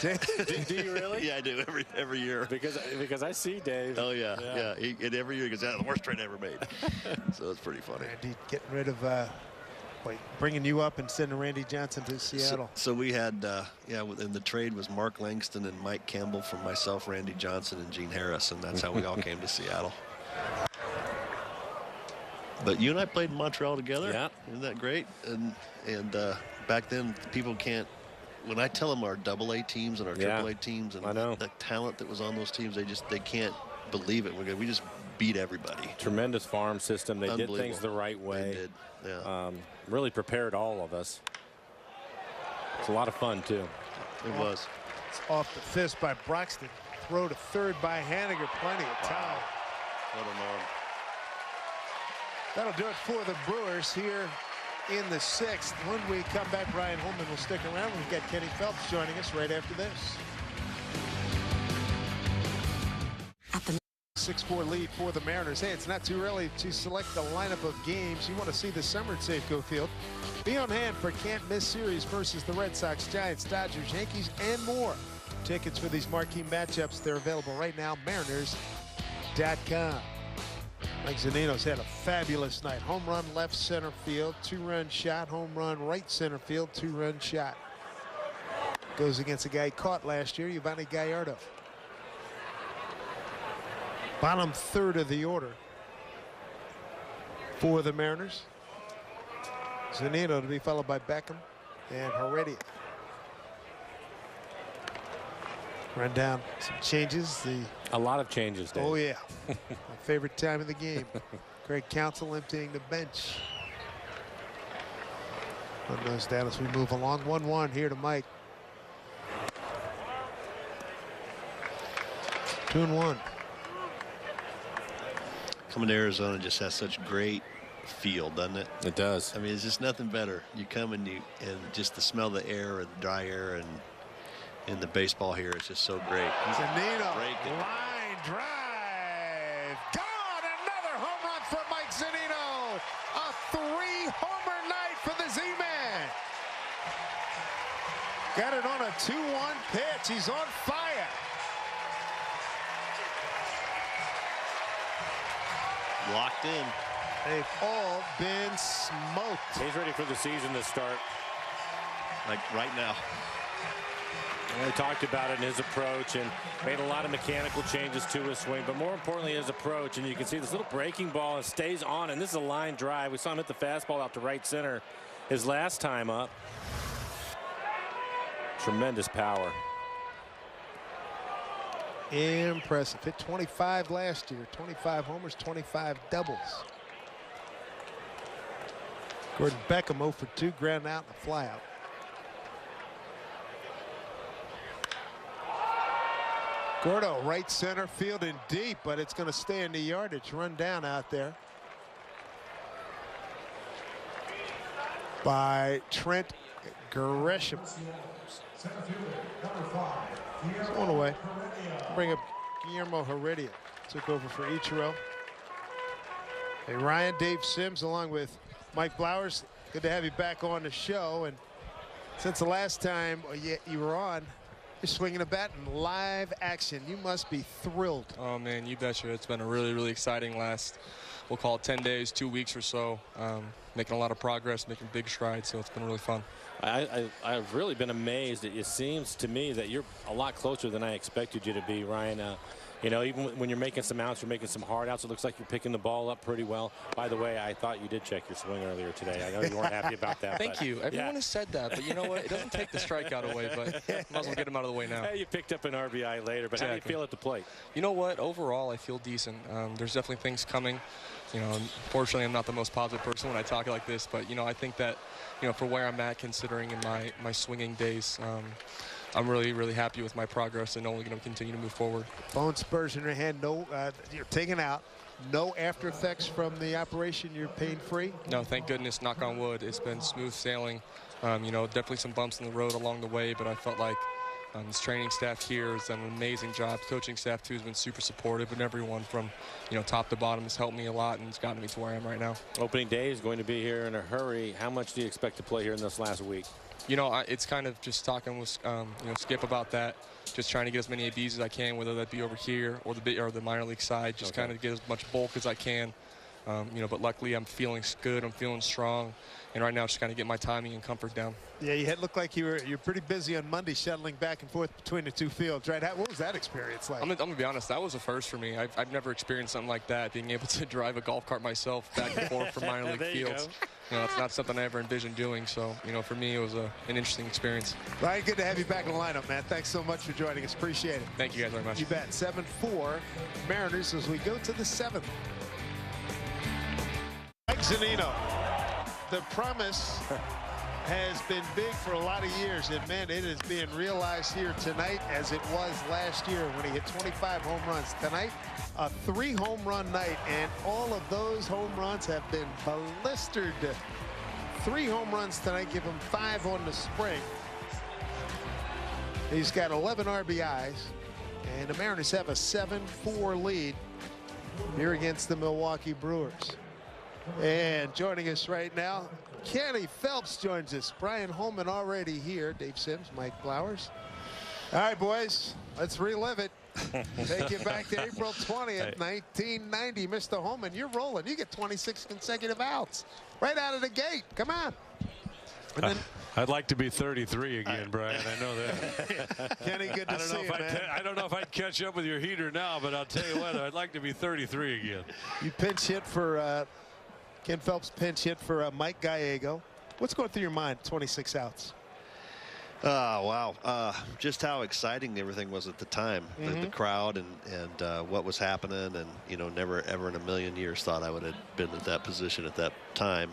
Do you really?
Yeah, I do every year.
Because I see Dave.
Oh, yeah. And every year he goes, yeah, the worst trade I ever made. So it's pretty funny.
Randy getting rid of bringing you up and sending Randy Johnson to Seattle.
So we had, in the trade was Mark Langston and Mike Campbell from myself, Randy Johnson, and Gene Harris, and that's how we all came to Seattle. But you and I played in Montreal together.
Yeah.
Isn't that great? And back then, people can't, when I tell them our AA teams and our AAA teams and the talent that was on those teams, they can't believe it. We just beat everybody.
Tremendous farm system. They did things the right way.
They did. Yeah.
Really prepared all of us. It's a lot of fun, too.
It was.
It's off the fist by Broxton. Throw to third by Haniger. Plenty of time.
What an arm.
That'll do it for the Brewers here in the 6th. When we come back, Brian Holman will stick around. We've got Kenny Phelps joining us right after this. 6-4 lead for the Mariners. Hey, it's not too early to select the lineup of games. You want to see the summer at Safeco Field. Be on hand for Can't Miss Series versus the Red Sox, Giants, Dodgers, Yankees, and more. Tickets for these marquee matchups, they're available right now, Mariners.com. Mike Zunino's had a fabulous night. Home run left center field, 2-run shot. Home run right center field, 2-run shot. Goes against a guy caught last year, Yovani Gallardo. Bottom third of the order for the Mariners. Zunino to be followed by Beckham and Heredia. Run down some changes.
A lot of changes, Dave.
Oh, yeah. My favorite time of the game. Craig Counsell emptying the bench. Run those down as we move along. 1-1 here to Mike. 2-1.
Coming to Arizona just has such great feel, doesn't it?
It does.
I mean, it's just nothing better. You come and just the smell of the air and the dry air and the baseball here is just so great.
Zunino, line drive, gone! Another home run for Mike Zunino. A 3-homer night for the Z-Man. Got it on a 2-1 pitch. He's on fire.
Locked in.
They've all been smoked.
He's ready for the season to start.
Like right now.
Well, he talked about it in his approach and made a lot of mechanical changes to his swing, but more importantly his approach. And you can see this little breaking ball stays on, and this is a line drive. We saw him hit the fastball out to right center his last time up. Tremendous power.
Impressive. Hit 25 last year. 25 homers, 25 doubles. Gordon Beckham 0 for 2, ground out and a flyout. Gordo, right center field and deep, but it's going to stay in the yardage. Run down out there by Trent Gresham. He's going away. Bring up Guillermo Heredia. Took over for Ichiro. Hey, Ryan, Dave Sims, along with Mike Blowers. Good to have you back on the show. And since the last time you were on, you're swinging a bat in live action. You must be thrilled.
Oh, man, you betcha. It's been a really, really exciting last, we'll call it 10 days, 2 weeks or so. Making a lot of progress, making big strides, so it's been really fun.
I've really been amazed. It seems to me that you're a lot closer than I expected you to be, Ryan. You know, even when you're making some outs, you're making some hard outs. It looks like you're picking the ball up pretty well. By the way, I thought you did check your swing earlier today. I know you weren't happy about that.
Thank you. Everyone has said that, but you know what? It doesn't take the strikeout away, but might as well get him out of the way now.
Hey, you picked up an RBI later, but how do you feel at the plate?
You know what? Overall, I feel decent. There's definitely things coming. You know, unfortunately, I'm not the most positive person when I talk like this, but, you know, I think that, you know, for where I'm at, considering in my swinging days, I'm really, really happy with my progress and only going to continue to move forward. Bone spurs in your hand. No, you're taken out. No after effects from the operation. You're pain-free? No, thank goodness. Knock on wood. It's been smooth sailing. You know, definitely some bumps in the road along the way, but I felt like this training staff here has done an amazing job. Coaching staff, too, has been super supportive, and everyone from, you know, top to bottom has helped me a lot and it's gotten me to where I am right now. Opening day is going to be here in a hurry. How much do you expect to play here in this last week? You know, it's kind of just talking with, you know, Skip about that. Just trying to get as many ABs as I can, whether that be over here or the minor league side. Just kind of get as much bulk as I can. You know, but luckily I'm feeling good. I'm feeling strong. And right now, just kind of get my timing and comfort down. Yeah, you had looked like you're pretty busy on Monday shuttling back and forth between the two fields, right? What was that experience like? I'm gonna be honest, that was a first for me. I've never experienced something like that, being able to drive a golf cart myself back and forth from minor league fields. You know, it's not something I ever envisioned doing. So, you know, for me, it was an interesting experience. Ryan, good to have you back in the lineup, man. Thanks so much for joining us. Appreciate it. Thank you guys very much. You bet. 7-4 Mariners as we go to the 7th. Mike Zunino. The promise has been big for a lot of years, and man, it is being realized here tonight as it was last year when he hit 25 home runs. Tonight, a 3 home run night, and all of those home runs have been blistered. 3 home runs tonight, give him 5 on the spring. He's got 11 RBIs, and the Mariners have a 7-4 lead here against the Milwaukee Brewers. And joining us right now, Kenny Phelps joins us. Brian Holman already here. Dave Sims, Mike Blowers. All right, boys, let's relive it. Take you back to April 20th, 1990. Mr. Holman, you're rolling. You get 26 consecutive outs right out of the gate. Come on. And then,
I'd like to be 33 again, Brian. I know that.
Kenny, good to see you, man.
I don't know if I'd catch up with your heater now, but I'll tell you what, I'd like to be 33 again.
You pinch hit for Ken Phelps, pinch hit for Mike Gallego. What's going through your mind, 26 outs?
Wow. Just how exciting everything was at the time. The crowd and what was happening. And, you know, never, ever in a million years thought I would have been at that position at that time.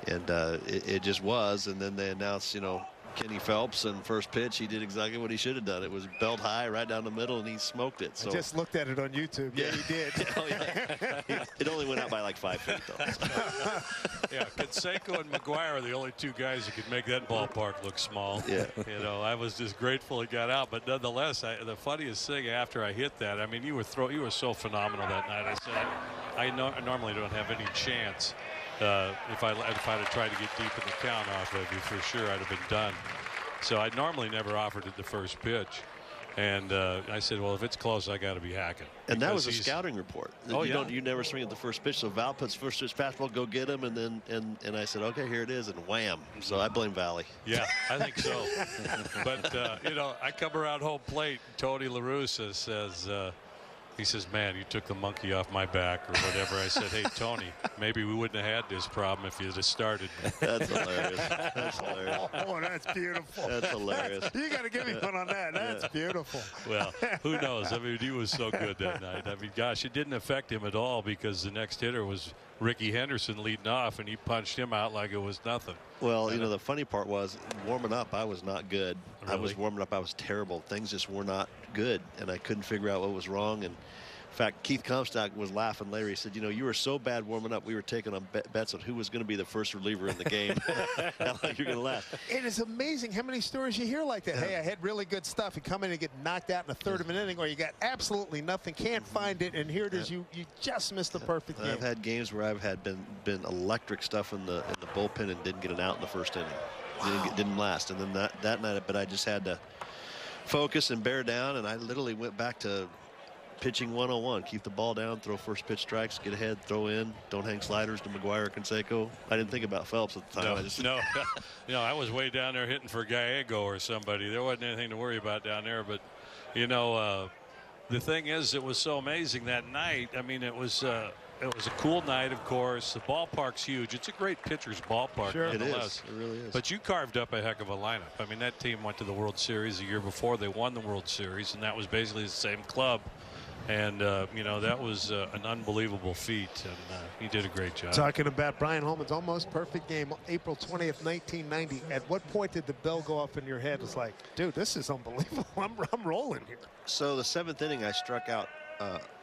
And it just was. And then they announced, you know, Kenny Phelps, and first pitch, he did exactly what he should have done. It was belt high right down the middle, and he smoked it. So
I just looked at it on YouTube. Yeah, he did.
It only went out by like 5 feet, though.
Yeah, Canseco and McGuire are the only 2 guys who could make that ballpark look small. Yeah. You know, I was just grateful it got out. But nonetheless, the funniest thing after I hit that, I mean, you were so phenomenal that night. I said, I normally don't have any chance. If I'd have tried to get deep in the count off of you, for sure I'd have been done. So I normally never offered at the first pitch. And I said, well, if it's close, I got to be hacking.
And that was a scouting report.
Oh,
you never swing at the first pitch. So Val puts first pitch fastball, go get him, and then and I said, okay, here it is, and wham. So I blame Valley.
Yeah, I think so. But you know, I come around home plate. Tony La Russa says. He says, man, you took the monkey off my back or whatever. I said, hey, Tony, maybe we wouldn't have had this problem if you'd have started.
That's hilarious. That's hilarious.
Oh, that's beautiful.
That's hilarious.
You got to give me one on that. That's beautiful.
Well, who knows? I mean, he was so good that night. I mean, gosh, it didn't affect him at all because the next hitter was Ricky Henderson leading off, and he punched him out like it was nothing.
Well, you know, the funny part was warming up, I was not good.
Really?
I was warming up, I was terrible. Things just were not good, and I couldn't figure out what was wrong. And in fact, Keith Comstock was laughing later. He said, you know, you were so bad warming up, we were taking on bets on who was going to be the first reliever in the game. You're going to laugh.
It is amazing how many stories you hear like that. Hey, I had really good stuff. You come in and get knocked out in the third of an inning, or you got absolutely nothing, can't find it, and here it is. You just missed the perfect game.
I've had games where I've had been electric stuff in the bullpen and didn't get an out in the first inning. Wow. Didn't last. And then that night, but I just had to focus and bear down, and I literally went back to pitching 101. Keep the ball down, throw first pitch strikes, get ahead, throw in, don't hang sliders to McGuire or Canseco. I didn't think about Phelps at the time.
No, I was way down there hitting for Gallego or somebody. There wasn't anything to worry about down there. But, you know, the thing is, it was so amazing that night. I mean, it was a cool night, of course. The ballpark's huge. It's a great pitcher's ballpark.
Sure,
nonetheless.
it is. It really is.
But you carved up a heck of a lineup. I mean, that team went to the World Series the year before. They won the World Series, and that was basically the same club. And, you know, that was an unbelievable feat, and he did a great job.
Talking about Brian Holman's almost perfect game, April 20th, 1990. At what point did the bell go off in your head? It's like, dude, this is unbelievable. I'm rolling here.
So the 7th inning, I struck out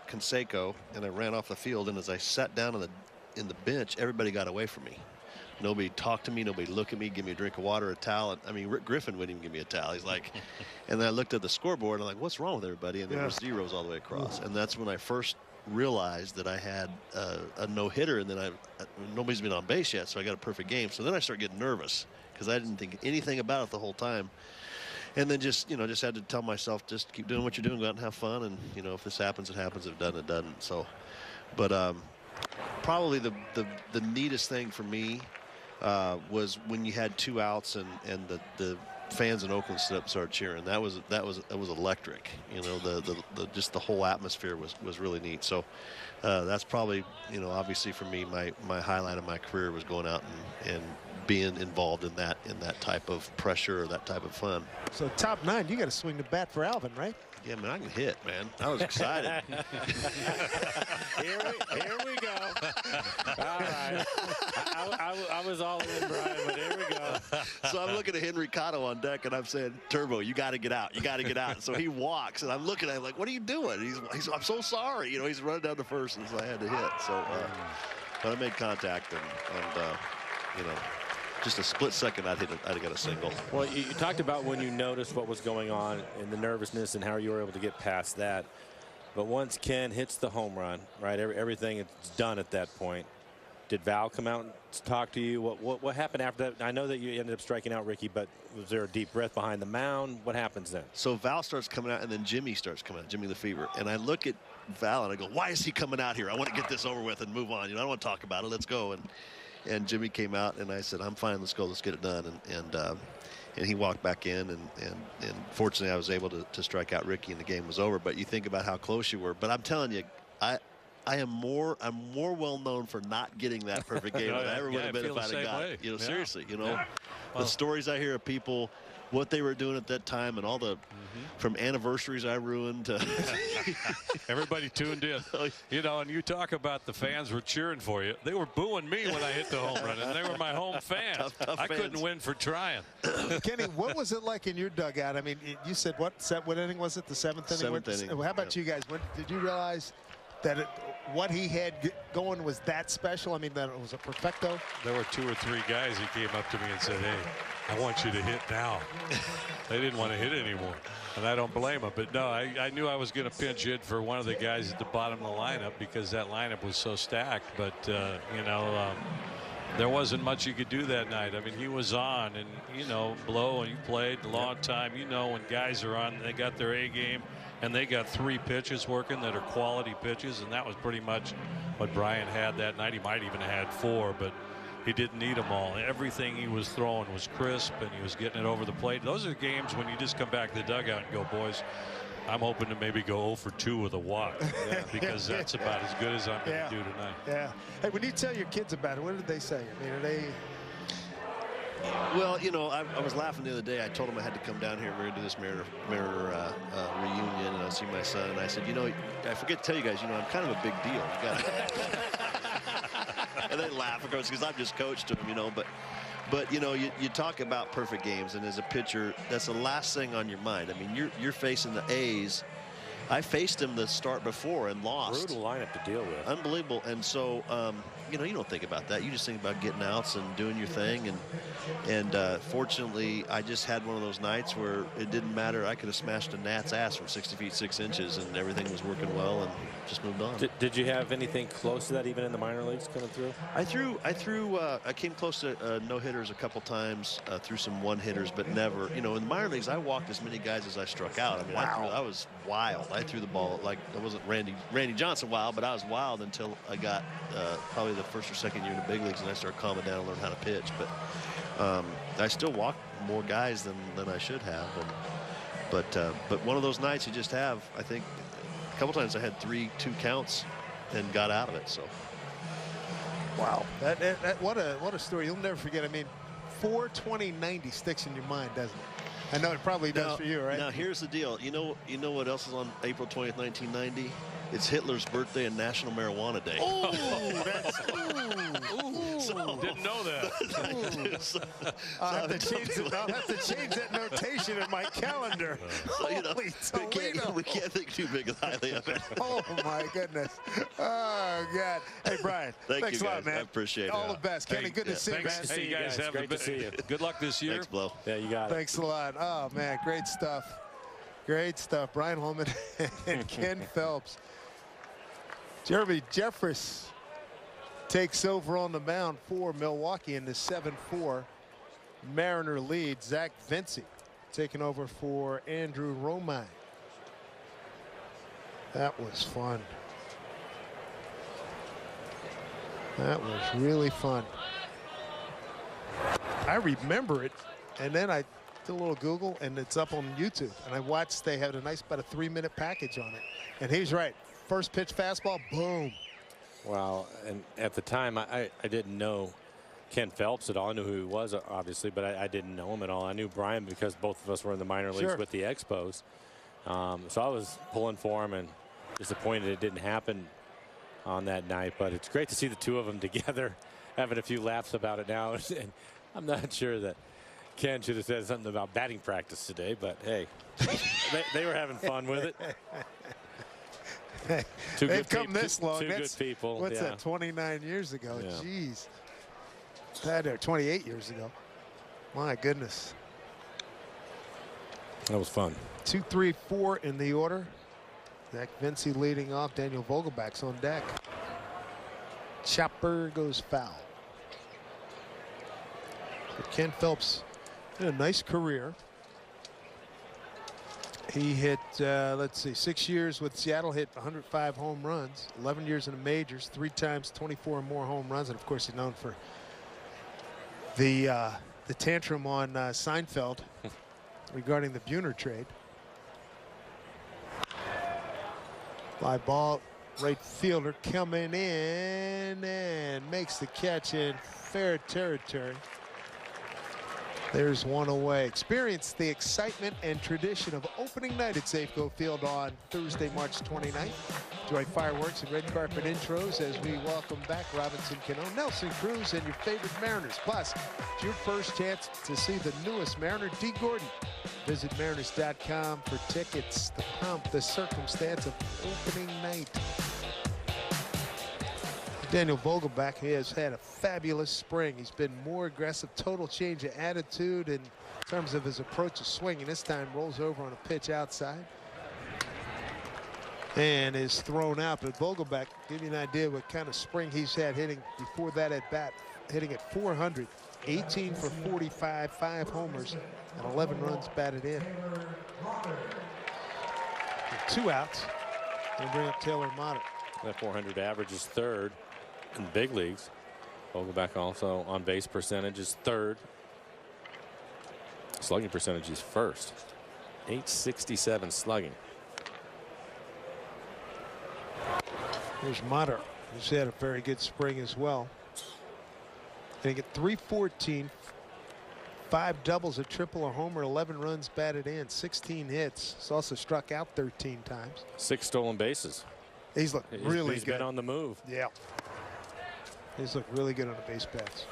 Canseco, and I ran off the field. And as I sat down in the bench, everybody got away from me. Nobody talked to me. Nobody looked at me, give me a drink of water, a towel. I mean, Rick Griffin wouldn't even give me a towel. He's like, and then I looked at the scoreboard, and I'm like, what's wrong with everybody? And there were zeros all the way across. And that's when I first realized that I had a no-hitter, and then nobody's been on base yet, so I got a perfect game. So then I started getting nervous because I didn't think anything about it the whole time. And then just had to tell myself, just keep doing what you're doing, go out and have fun. And, you know, if this happens, it happens. If it doesn't, it doesn't. So, but probably the neatest thing for me was when you had 2 outs and the fans in Oakland stood up and started cheering. That was electric. You know, just the whole atmosphere was really neat. So that's probably, you know, obviously for me, my highlight of my career was going out and being involved in that type of pressure or that type of fun.
So top 9, you got to swing the bat for Alvin, right?
Yeah, man, I can hit, man. I was excited.
Here we go. All right. I was all in, Brian, but here we go.
So I'm looking at Henry Cotto on deck, and I'm saying, Turbo, you got to get out. You got to get out. So he walks, and I'm looking at him like, what are you doing? He's I'm so sorry. You know, he's running down to first, and so I had to hit. So, but I made contact, and you know, just a split second, I'd have got a single.
Well, you talked about when you noticed what was going on and the nervousness and how you were able to get past that. But once Ken hits the home run, right, everything is done at that point. Did Val come out and talk to you? What happened after that? I know that you ended up striking out Ricky, but was there a deep breath behind the mound? What happens then?
So Val starts coming out, and then Jimmy starts coming out, Jimmy the Fever. And I look at Val, and I go, why is he coming out here? I want to get this over with and move on. You know, I don't want to talk about it. Let's go. And Jimmy came out, and I said, I'm fine. Let's go. Let's get it done. And he walked back in, and fortunately I was able to strike out Ricky, and the game was over. But you think about how close you were. But I'm telling you, I'm more well known for not getting that perfect game than I ever would have been if I'd have got it. You know, seriously, you know, the stories I hear of people, what they were doing at that time, and all the from anniversaries I ruined to
everybody tuned in. You know, and you talk about the fans were cheering for you. They were booing me when I hit the home run, and they were my home fans.
Tough
I
fans.
couldn't win for trying.
Kenny, what was it like in your dugout? I mean, you said what inning was it? The 7th inning?
7th inning.
How about you guys? When did you realize that what he had going was that special? I mean, that it was a perfecto?
There were 2 or 3 guys who came up to me and said, hey, I want you to hit now. They didn't want to hit anymore, and I don't blame them. But no, I knew I was going to pinch hit for one of the guys at the bottom of the lineup because that lineup was so stacked. But you know, there wasn't much you could do that night. I mean, he was on, and you know, Blow, and you played a long time. You know, when guys are on, they got their A game, and they got 3 pitches working that are quality pitches, and that was pretty much what Brian had that night. He might even have had 4, but he didn't need them all. Everything he was throwing was crisp, and he was getting it over the plate. Those are games when you just come back to the dugout and go, boys, I'm hoping to maybe go 0 for 2 with a walk, because that's about as good as I'm going to do tonight.
Yeah. Hey, when you tell your kids about it, what did they say? I mean, are they?
Well, you know, I was laughing the other day. I told him I had to come down here. We're going to do this Mariner reunion, and I'll see my son. And I said, you know, I forget to tell you guys, you know, I'm kind of a big deal. You got and they laugh, of course, because I've just coached him, you know. But you know, you talk about perfect games, and as a pitcher, that's the last thing on your mind. I mean, you're facing the A's. I faced him the start before and lost.
Brutal lineup to deal with.
Unbelievable. And so, you know, you don't think about that. You just think about getting outs and doing your thing. And fortunately, I just had one of those nights where it didn't matter. I could have smashed a gnat's ass from 60 feet 6 inches, and everything was working well, and just moved on.
Did you have anything close to that even in the minor leagues coming through?
I came close to no-hitters a couple times, threw some one-hitters, but never. You know, in the minor leagues, I walked as many guys as I struck out. I mean, I was wild. I threw the ball like I wasn't Randy Johnson wild, but I was wild until I got probably the first or second year in the big leagues, and I started calming down and learned how to pitch. But I still walked more guys than I should have. But one of those nights you just have. I think a couple times I had 3-2 counts and got out of it. So.
Wow, what a story. You'll never forget. I mean, 4/20/90 sticks in your mind, doesn't it? I know it probably does for you, right?
Now here's the deal. You know what else is on April 20th, 1990? It's Hitler's birthday and National Marijuana Day.
Oh,
didn't know that.
I'll have to change that notation in my calendar.
So, you know, we can't think too highly of it.
Oh my goodness. Oh God. Hey Brian.
Thanks
a lot, man.
I appreciate it.
All the best. Kenny, good to see you, man.
Hey, you guys have
great to see you.
Good luck this year.
Thanks, Blow.
Yeah, you got it.
Thanks a lot. Oh man, great stuff. Great stuff. Brian Holman and Ken Phelps. Jeremy Jeffress takes over on the mound for Milwaukee in the 7-4 Mariner lead. Zach Vinci taking over for Andrew Romine. That was fun. That was really fun. I remember it, and then I did a little Google, and it's up on YouTube. And I watched, they had a nice, about a 3-minute package on it. And he's right. First pitch fastball, boom.
Wow, and at the time, I didn't know Ken Phelps at all. I knew who he was, obviously, but I didn't know him at all. I knew Brian because both of us were in the minor leagues with the Expos. So I was pulling for him and disappointed it didn't happen on that night. But it's great to see the two of them together, having a few laughs about it now. And I'm not sure that Ken should have said something about batting practice today, but hey, they were having fun with it.
They've come this long.
Two good people.
What's that, 29 years ago?
Yeah.
Jeez. That or 28 years ago. My goodness.
That was fun.
2, 3, 4 in the order. Zach Vinci leading off. Daniel Vogelback's on deck. Chopper goes foul. So Ken Phelps had a nice career. He hit, let's see, 6 years with Seattle, hit 105 home runs, 11 years in the majors, 3 times 24 or more home runs. And of course, he's known for the tantrum on Seinfeld regarding the Buhner trade. Fly ball, right fielder coming in and makes the catch in fair territory. There's one away. Experience the excitement and tradition of opening night at Safeco Field on Thursday, March 29th. Enjoy fireworks and red carpet intros as we welcome back Robinson Cano, Nelson Cruz, and your favorite Mariners. Plus, it's your first chance to see the newest Mariner, D. Gordon. Visit Mariners.com for tickets. The pomp, the circumstance of opening night. Daniel Vogelback has had a fabulous spring. He's been more aggressive, total change of attitude in terms of his approach to swinging. This time rolls over on a pitch outside and is thrown out. But Vogelback, give you an idea what kind of spring he's had hitting before that at bat. hitting at .400, 18 for 45, 5 homers, and 11 runs batted in. With 2 outs, they bring up Taylor Motter.
That .400 average is 3rd in the big leagues. Vogelbach also on base percentage is 3rd. Slugging percentage is 1st. .867 slugging.
Here's Motter, who's had a very good spring as well. Hitting at .314, 5 doubles, a triple, a homer, 11 runs batted in, 16 hits. He's also struck out 13 times.
6 stolen bases.
He's looked really good.
He's been on the move.
Yeah. He's looked really good on the base paths.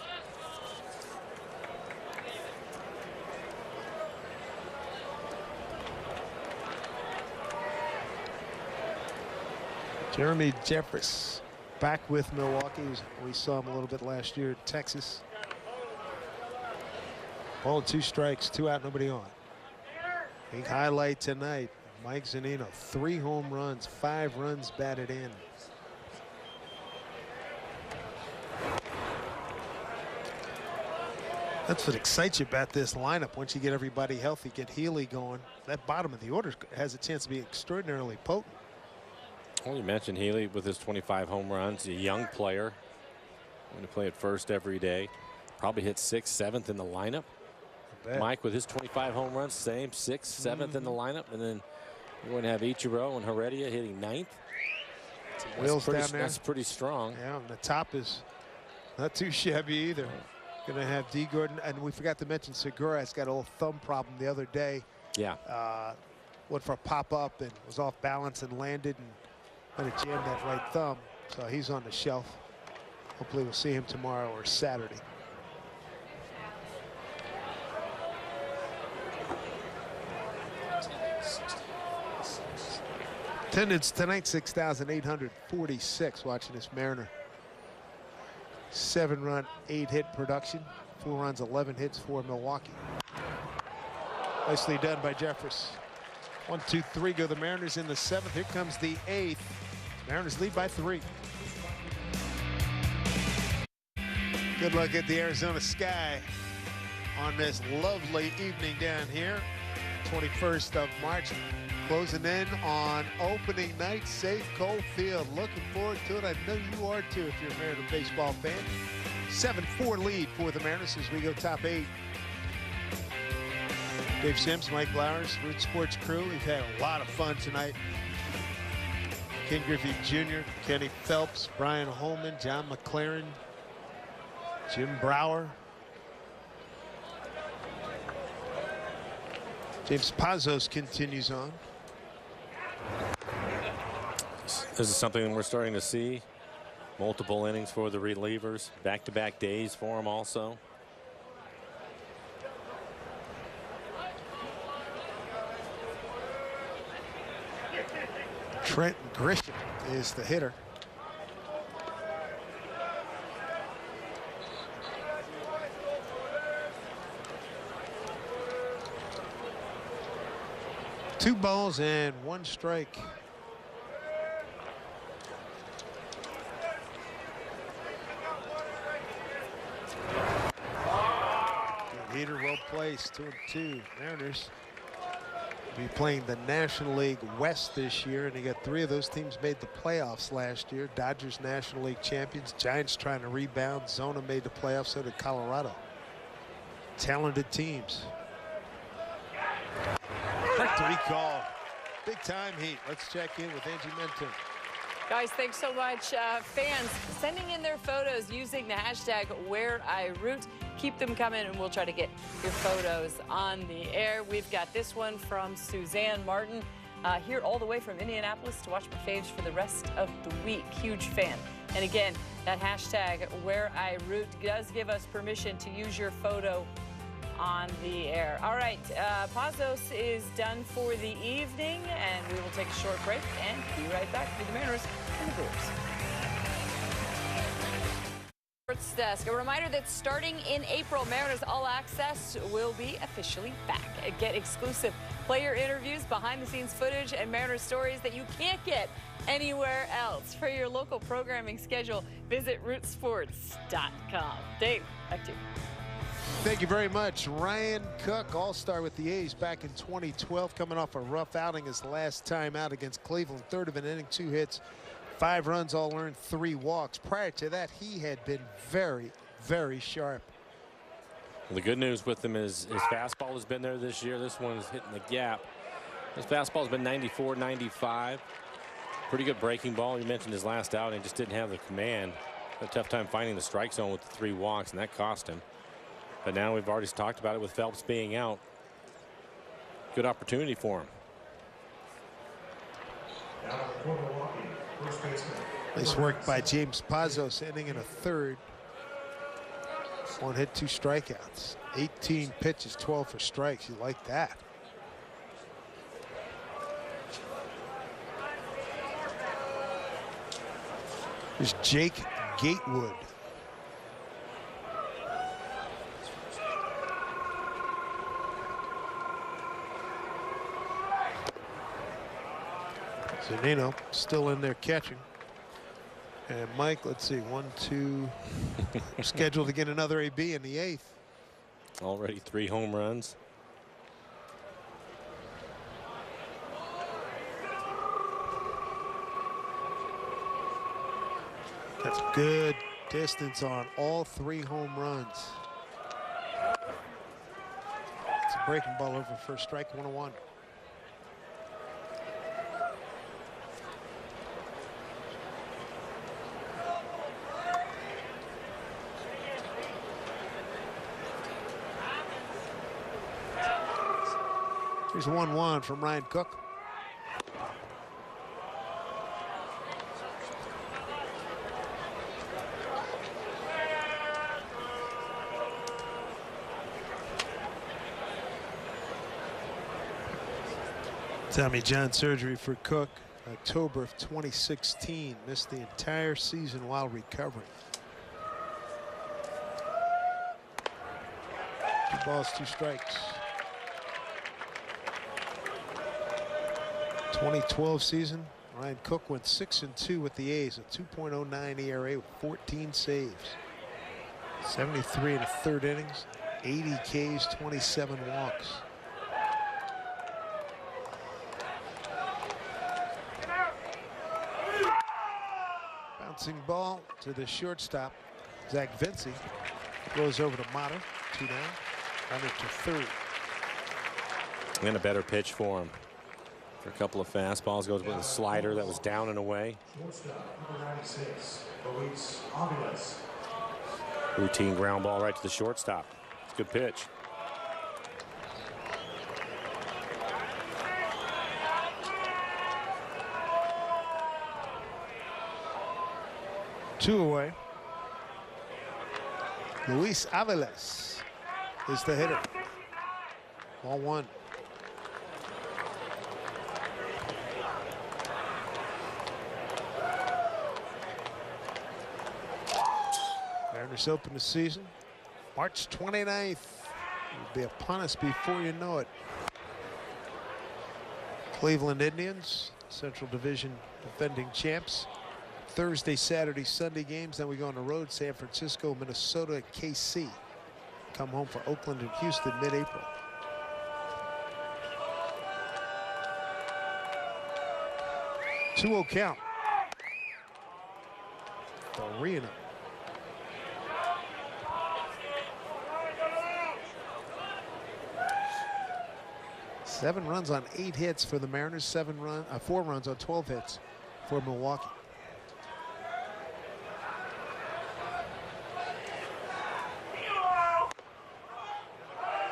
Jeremy Jeffress back with Milwaukee. We saw him a little bit last year in Texas. Ball and 2 strikes, 2 out, nobody on. Big highlight tonight. Mike Zunino, 3 home runs, 5 runs batted in. That's what excites you about this lineup. Once you get everybody healthy, get Healy going, that bottom of the order has a chance to be extraordinarily potent.
Well, you mentioned Healy with his 25 home runs, a young player. Going to play at first every day. Probably hit 6th, 7th in the lineup. Mike with his 25 home runs, same 6th, 7th in the lineup. And then you're going to have Ichiro and Heredia hitting 9th.
Wheels down there.
That's pretty strong.
Yeah, and the top is not too shabby either. Going to have D. Gordon, and we forgot to mention Segura has got a little thumb problem the other day.
Yeah.
Went for a pop-up and was off balance and landed and kind of jammed that right thumb. So he's on the shelf. Hopefully we'll see him tomorrow or Saturday. Attendance tonight, 6,846 watching this Mariner. 7-run, 8-hit production. 4 runs, 11 hits for Milwaukee. Nicely done by Jeffress. 1, 2, 3 go the Mariners in the 7th. Here comes the 8th. Mariners lead by 3. Good look at the Arizona sky on this lovely evening down here. 21st of March. Closing in on opening night, Safe Cole Field. Looking forward to it. I know you are too if you're a Mariner baseball fan. 7-4 lead for the Mariners as we go top 8. Dave Sims, Mike Blowers, Root Sports crew. We've had a lot of fun tonight. Ken Griffey Jr., Kenny Phelps, Brian Holman, John McLaren, Jim Brower, James Pazos continues on.
This is something we're starting to see. Multiple innings for the relievers. Back-to-back days for them also.
Trent Grisham is the hitter. Two balls and 1 strike. Good hitter, well placed. 2-2. Mariners be playing the National League West this year, and they got 3 of those teams made the playoffs last year. Dodgers National League champions, Giants trying to rebound. Zona made the playoffs, so did Colorado. Talented teams. To be called. Big time heat. Let's check in with Angie Menton.
Guys, thanks so much. Fans sending in their photos using the hashtag #WhereIRoot. Keep them coming, and we'll try to get your photos on the air. We've got this one from Suzanne Martin, here all the way from Indianapolis to watch my faves for the rest of the week. Huge fan. And again, that hashtag #WhereIRoot does give us permission to use your photo on the air. All right, Pazos is done for the evening, and we will take a short break and be right back with the Mariners and the Brewers. Sports Desk. A reminder that starting in April, Mariners All Access will be officially back. Get exclusive player interviews, behind-the-scenes footage, and Mariners stories that you can't get anywhere else. For your local programming schedule, visit rootsports.com. Dave, back to you.
Thank you very much. Ryan Cook, all-star with the A's back in 2012, coming off a rough outing his last time out against Cleveland. Third of an inning, 2 hits, 5 runs, all earned, 3 walks. Prior to that, he had been very, very sharp.
Well, the good news with him is his fastball has been there this year. This one's hitting the gap. His fastball's been 94, 95. Pretty good breaking ball. You mentioned his last outing, just didn't have the command. Had a tough time finding the strike zone with the 3 walks, and that cost him. But now we've already talked about it with Phelps being out. Good opportunity for him.
Nice work by James Pazos, ending in a third. 1 hit, 2 strikeouts. 18 pitches, 12 for strikes. You like that. There's Jake Gatewood. Zunino still in there catching. And Mike, let's see, 1, 2, scheduled to get another AB in the 8th.
Already 3 home runs.
That's good distance on all 3 home runs. It's a breaking ball over for a strike, 1-1. Here's 1-1 from Ryan Cook. Tommy John surgery for Cook, October of 2016. Missed the entire season while recovering. 2 balls, 2 strikes. 2012 season, Ryan Cook went 6-2 with the A's, a 2.09 ERA with 14 saves. 73 in the 3rd innings, 80 Ks, 27 walks. Bouncing ball to the shortstop, Zach Vinci. Goes over to Mata, 2 down, runner to 3rd.
And a better pitch for him. For a couple of fastballs, goes with a slider that was down and away. Routine ground ball right to the shortstop. It's a good pitch.
Two away. Luis Aviles is the hitter. Ball 1. Mariners open the season March 29th. It'll be upon us before you know it. Cleveland Indians, Central Division defending champs. Thursday, Saturday, Sunday games. Then we go on the road, San Francisco, Minnesota, KC. Come home for Oakland and Houston mid-April. Two-0 count. Arena. Seven runs on 8 hits for the Mariners. 4 runs on 12 hits for Milwaukee.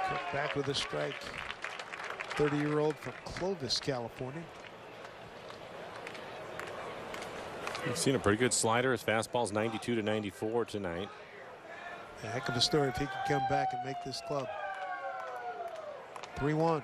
Cook back with a strike. 30-year-old from Clovis, California.
We've seen a pretty good slider. His fastball's 92 to 94 tonight.
A heck of a story if he can come back and make this club. 3-1.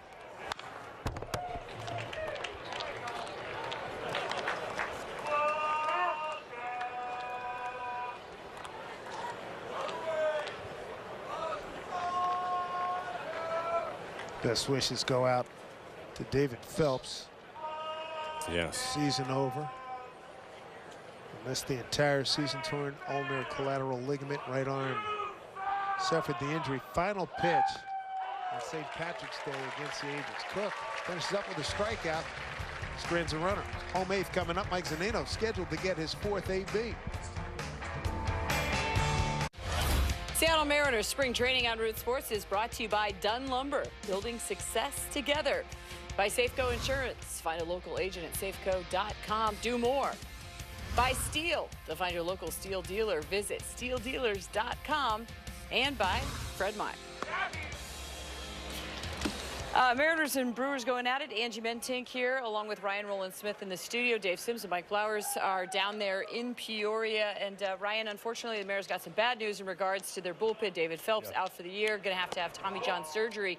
Best wishes go out to David Phelps.
Yes.
Season over. Missed the entire season, torn ulnar collateral ligament, right arm. Suffered the injury. Final pitch on St. Patrick's Day against the Angels. Cook finishes up with a strikeout. Strands a runner. Home eighth coming up. Mike Zunino scheduled to get his 4th AB.
Seattle Mariners spring training on Root Sports is brought to you by Dunn Lumber, building success together. By Safeco Insurance. Find a local agent at safeco.com. Do more. By Steel. To find your local Steel dealer, visit steeldealers.com. And by Fred Meyer. Mariners and Brewers going at it. Angie Mentink here, along with Ryan Rowland-Smith in the studio. Dave Sims and Mike Blowers are down there in Peoria. And Ryan, unfortunately, the Mariners got some bad news in regards to their bullpen. David Phelps out for the year, going to have Tommy John surgery.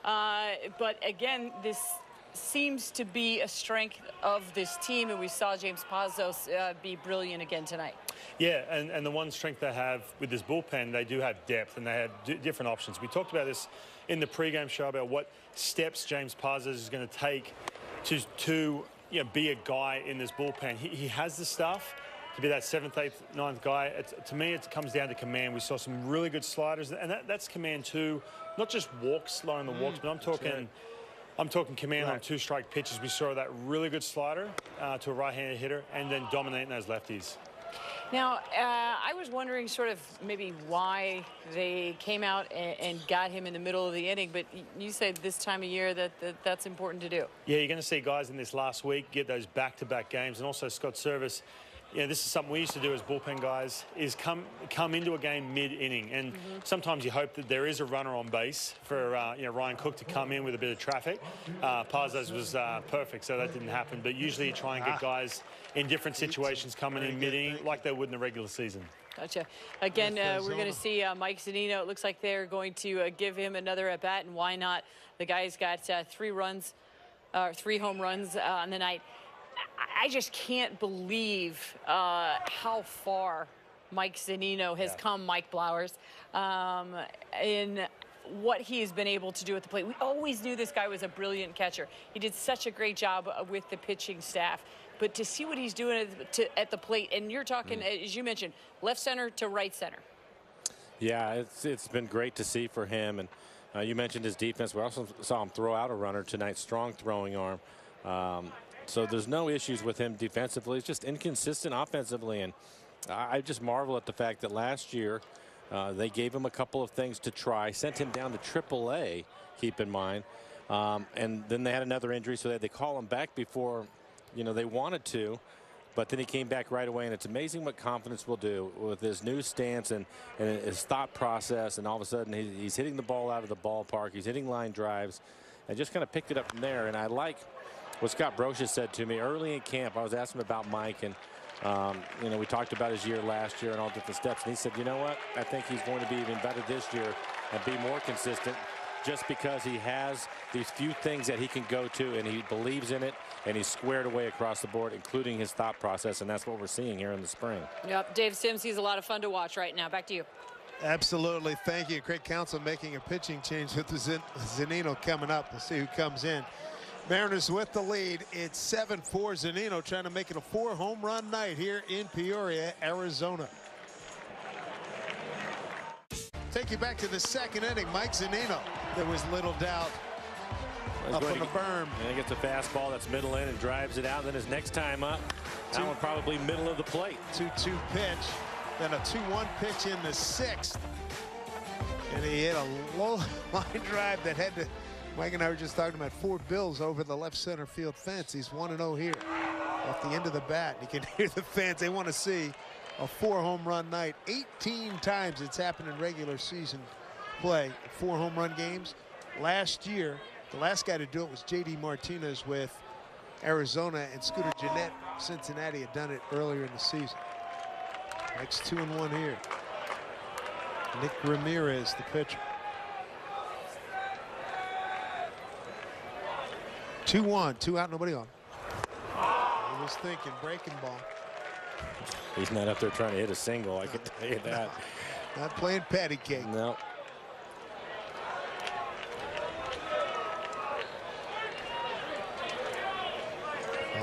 But again, this seems to be a strength of this team, and we saw James Pazos be brilliant again tonight.
Yeah, and the one strength they have with this bullpen, they do have depth, and they have different options. We talked about this in the pregame show about what steps James Pazos is going to take to be a guy in this bullpen. He has the stuff to be that 7th, 8th, 9th guy. To me, it comes down to command. We saw some really good sliders, and that's command too. Not just walks, slowing the walks, but I'm talking command on 2-strike pitches. We saw that really good slider to a right-handed hitter, and then dominating those lefties.
Now, I was wondering sort of maybe why they came out and got him in the middle of the inning, but you said this time of year that's important to do. Yeah, you're going to see guys in this last week get those back-to-back games, and also Scott Service. This is something we used to do as bullpen guys, is come into a game mid-inning, and sometimes you hope that there is a runner on base for Ryan Cook to come in with a bit of traffic. Pazos was perfect, so that didn't happen. But usually you try and get guys in different situations coming in mid-inning like they would in the regular season. Gotcha. Again, we're going to see Mike Zunino. It looks like they're going to give him another at-bat, and why not? The guy's got 3 home runs on the night. I just can't believe how far Mike Zunino has come, Mike Blowers, in what he has been able to do at the plate. We always knew this guy was a brilliant catcher. He did such a great job with the pitching staff. But to see what he's doing at the plate, and you're talking, as you mentioned, left center to right center.
Yeah, it's been great to see for him. And you mentioned his defense. We also saw him throw out a runner tonight, strong throwing arm. So there's no issues with him defensively. It's just inconsistent offensively. And I just marvel at the fact that last year they gave him a couple of things to try, sent him down to AAA, keep in mind. And then they had another injury, so they had to call him back before they wanted to. But then he came back right away, and it's amazing what confidence will do with his new stance and his thought process. And all of a sudden he's hitting the ball out of the ballpark. He's hitting line drives and just kind of picked it up from there. And I like what Scott Brocious said to me early in camp. I was asking him about Mike, and we talked about his year last year and all different steps, and he said, you know what, I think he's going to be even better this year and be more consistent, just because he has these few things that he can go to, and he believes in it, and he's squared away across the board, including his thought process, and that's what we're seeing here in the spring.
Yep, Dave Sims, he's a lot of fun to watch right now. Back to you.
Absolutely. Thank you. Craig Counsell making a pitching change with Zunino coming up. We'll see who comes in. Mariners with the lead. It's 7-4. Zunino trying to make it a 4-home run night here in Peoria, Arizona. Take you back to the second inning. Mike Zunino. There was little doubt. Up on the berm.
And he gets a fastball that's middle in and drives it out. And then his next time up, that one probably middle of the plate.
2-2 pitch. Then a 2-1 pitch in the 6th. And he hit a low line drive that had to. Mike and I were just talking about 4 bills over the left center field fence. He's 1-0 here off the end of the bat. You can hear the fans. They want to see a 4-home run night. 18 times it's happened in regular season play. 4 home run games. Last year, the last guy to do it was J.D. Martinez with Arizona, and Scooter Gennett, Cincinnati, had done it earlier in the season. Mike's 2-1 here. Nick Ramirez, the pitcher. 2-1, 2 out, nobody on. He was thinking breaking ball.
He's not up there trying to hit a single, I can tell you that.
Not playing patty cake.
No.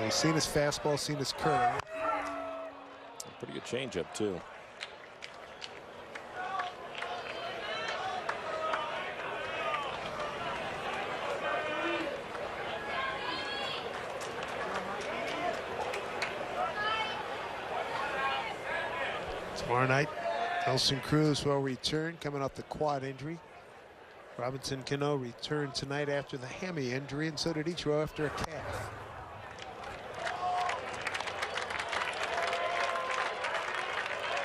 We've seen his fastball, seen his curve.
Pretty good changeup too.
Tomorrow night, Nelson Cruz will return coming off the quad injury. Robinson Cano returned tonight after the hammy injury, and so did Ichiro after a calf.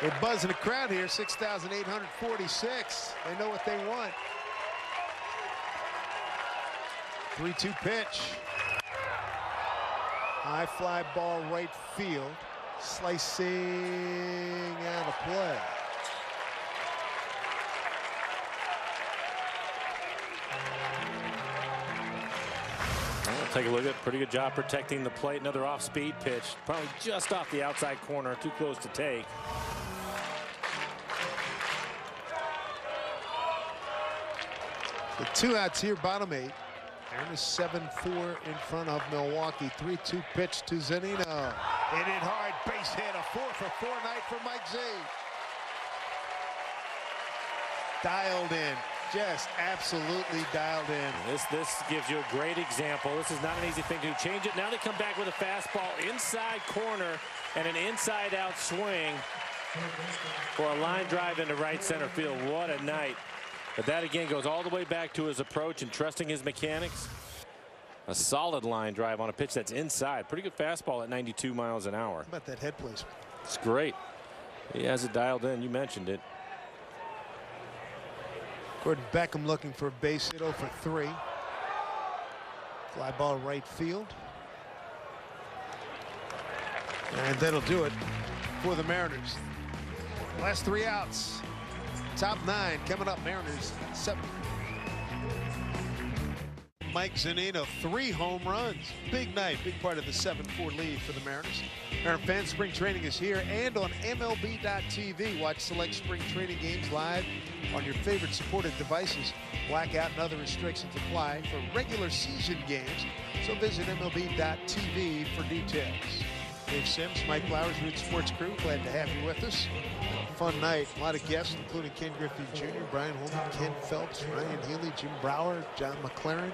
They're buzzing the crowd here, 6,846. They know what they want. 3-2 pitch. High fly ball right field. Slicing out of play.
Take a look at it. Pretty good job protecting the plate. Another off-speed pitch. Probably just off the outside corner. Too close to take.
The 2 outs here, bottom 8. And a 7-4 in front of Milwaukee. 3-2 pitch to Zunino. Hit it hard, base hit. A 4-for-4 night for Mike Z. Dialed in. Just absolutely dialed in.
This gives you a great example. This is not an easy thing to change it. Now they come back with a fastball inside corner and an inside-out swing for a line drive into right center field. What a night. But that again goes all the way back to his approach and trusting his mechanics. A solid line drive on a pitch that's inside. Pretty good fastball at 92 miles an hour.
How about that head placement?
It's great. He has it dialed in. You mentioned it.
Gordon Beckham looking for a base hit, 0-for-3. Fly ball right field. And that'll do it for the Mariners. Last 3 outs. Top 9 coming up. Mariners 7. Mike Zunino, 3 home runs. Big night, big part of the 7-4 lead for the Mariners. Mariner fans, spring training is here and on MLB.tv. Watch select spring training games live on your favorite supported devices. Blackout and other restrictions apply for regular season games, so visit MLB.tv for details. Dave Sims, Mike Blowers, Root Sports crew, glad to have you with us. Fun night. A lot of guests, including Ken Griffey Jr., Brian Holman, Ken Phelps, Ryan Healy, Jim Brower, John McLaren.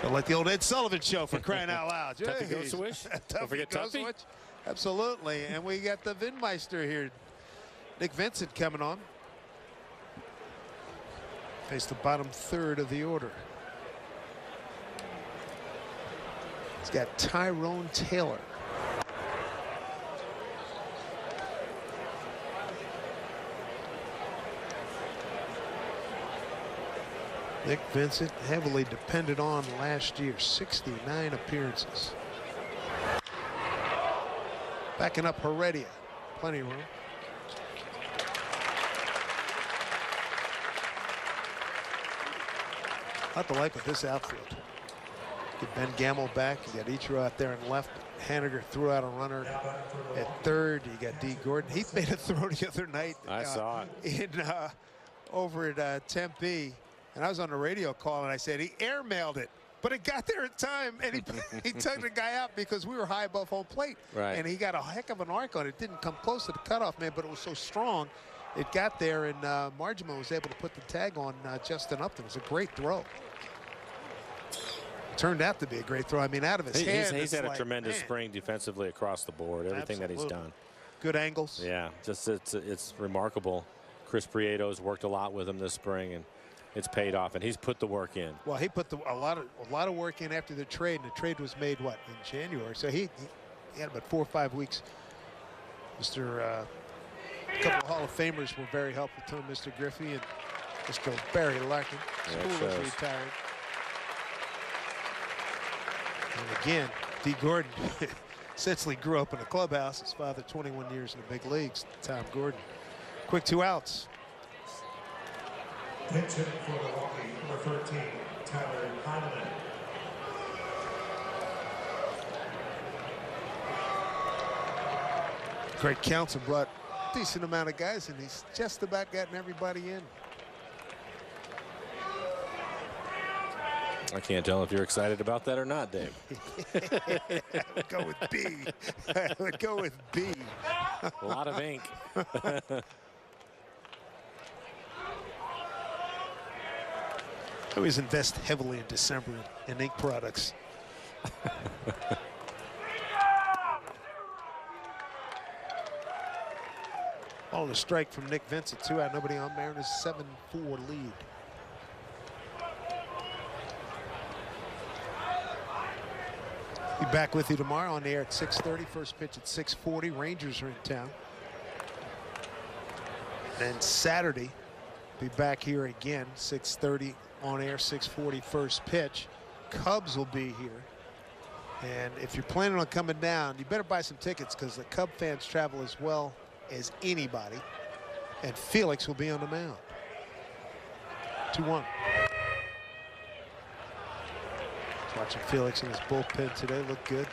Feel like the old Ed Sullivan show, for crying out loud.
Tuffy Go Swish. Don't forget Tuffy.
Absolutely. And we got the Vinmeister here. Nick Vincent coming on. Face the bottom 3rd of the order. He's got Tyrone Taylor. Nick Vincent, heavily depended on last year, 69 appearances. Backing up Heredia, plenty of room. Not the like with this outfield. Get Ben Gamble back. You got Ichiro out there in left. Haniger threw out a runner at 3rd. You got D. Gordon. He made a throw the other night.
I saw it.
Over at Tempe. And I was on the radio call, and I said he airmailed it, but it got there in time, and he took the guy out because we were high above home plate.
Right.
And he got a heck of an arc on it. It didn't come close to the cutoff man, but it was so strong. It got there, and Margima was able to put the tag on Justin Upton. It was a great throw. Turned out to be a great throw. I mean, out of his hand.
He's had a tremendous spring defensively across the board. Everything that he's done.
Good angles.
Yeah, just it's remarkable. Chris Prieto's worked a lot with him this spring, and it's paid off, and he's put the work in.
Well, he put a lot of work in after the trade, and the trade was made what, in January? So he had about 4 or 5 weeks. A couple of Hall of Famers were very helpful to him, Mr. Griffey and Mr. Barry Larkin. School was retired. And again, D. Gordon essentially grew up in a clubhouse. His father 21 years in the big leagues, Tom Gordon. Quick 2 outs.
Pitching for Milwaukee, number 13, Tyler Heineman.
Greg Council brought a decent amount of guys, and he's just about gotten everybody in.
I can't tell if you're excited about that or not, Dave.
I would go with B. I would go with B.
A lot of ink.
I always invest heavily in December in ink products. Oh, the strike from Nick Vincent. 2 out, nobody on. Mariners 7-4 lead. Be back with you tomorrow on the air at 6:30. First pitch at 6:40. Rangers are in town. Then Saturday, be back here again, 6:30 on air, 6:40 first pitch. Cubs will be here. And if you're planning on coming down, you better buy some tickets because the Cub fans travel as well as anybody. And Felix will be on the mound. 2-1. Watching Felix in his bullpen today look good.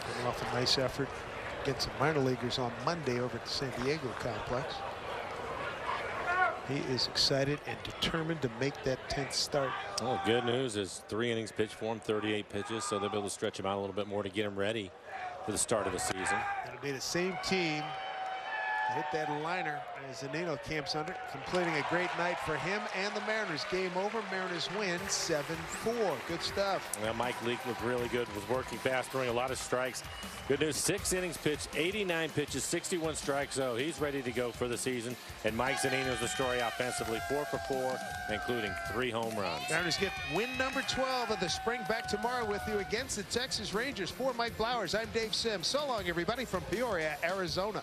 Coming off a nice effort against some minor leaguers on Monday over at the San Diego complex. He is excited and determined to make that 10th start.
Well, good news is 3 innings pitched for him, 38 pitches, so they'll be able to stretch him out a little bit more to get him ready for the start of the season.
It'll be the same team that hit that liner as Zunino camps under, completing a great night for him and the Mariners. Game over. Mariners win 7-4. Good stuff.
Well, Mike Leake looked really good, was working fast, throwing a lot of strikes. Good news, 6 innings pitched, 89 pitches, 61 strikes, so he's ready to go for the season. And Mike Zunino's the story offensively, 4 for 4, including 3 home runs.
Mariners get win number 12 of the spring. Back tomorrow with you against the Texas Rangers. For Mike Blowers, I'm Dave Sims. So long, everybody, from Peoria, Arizona.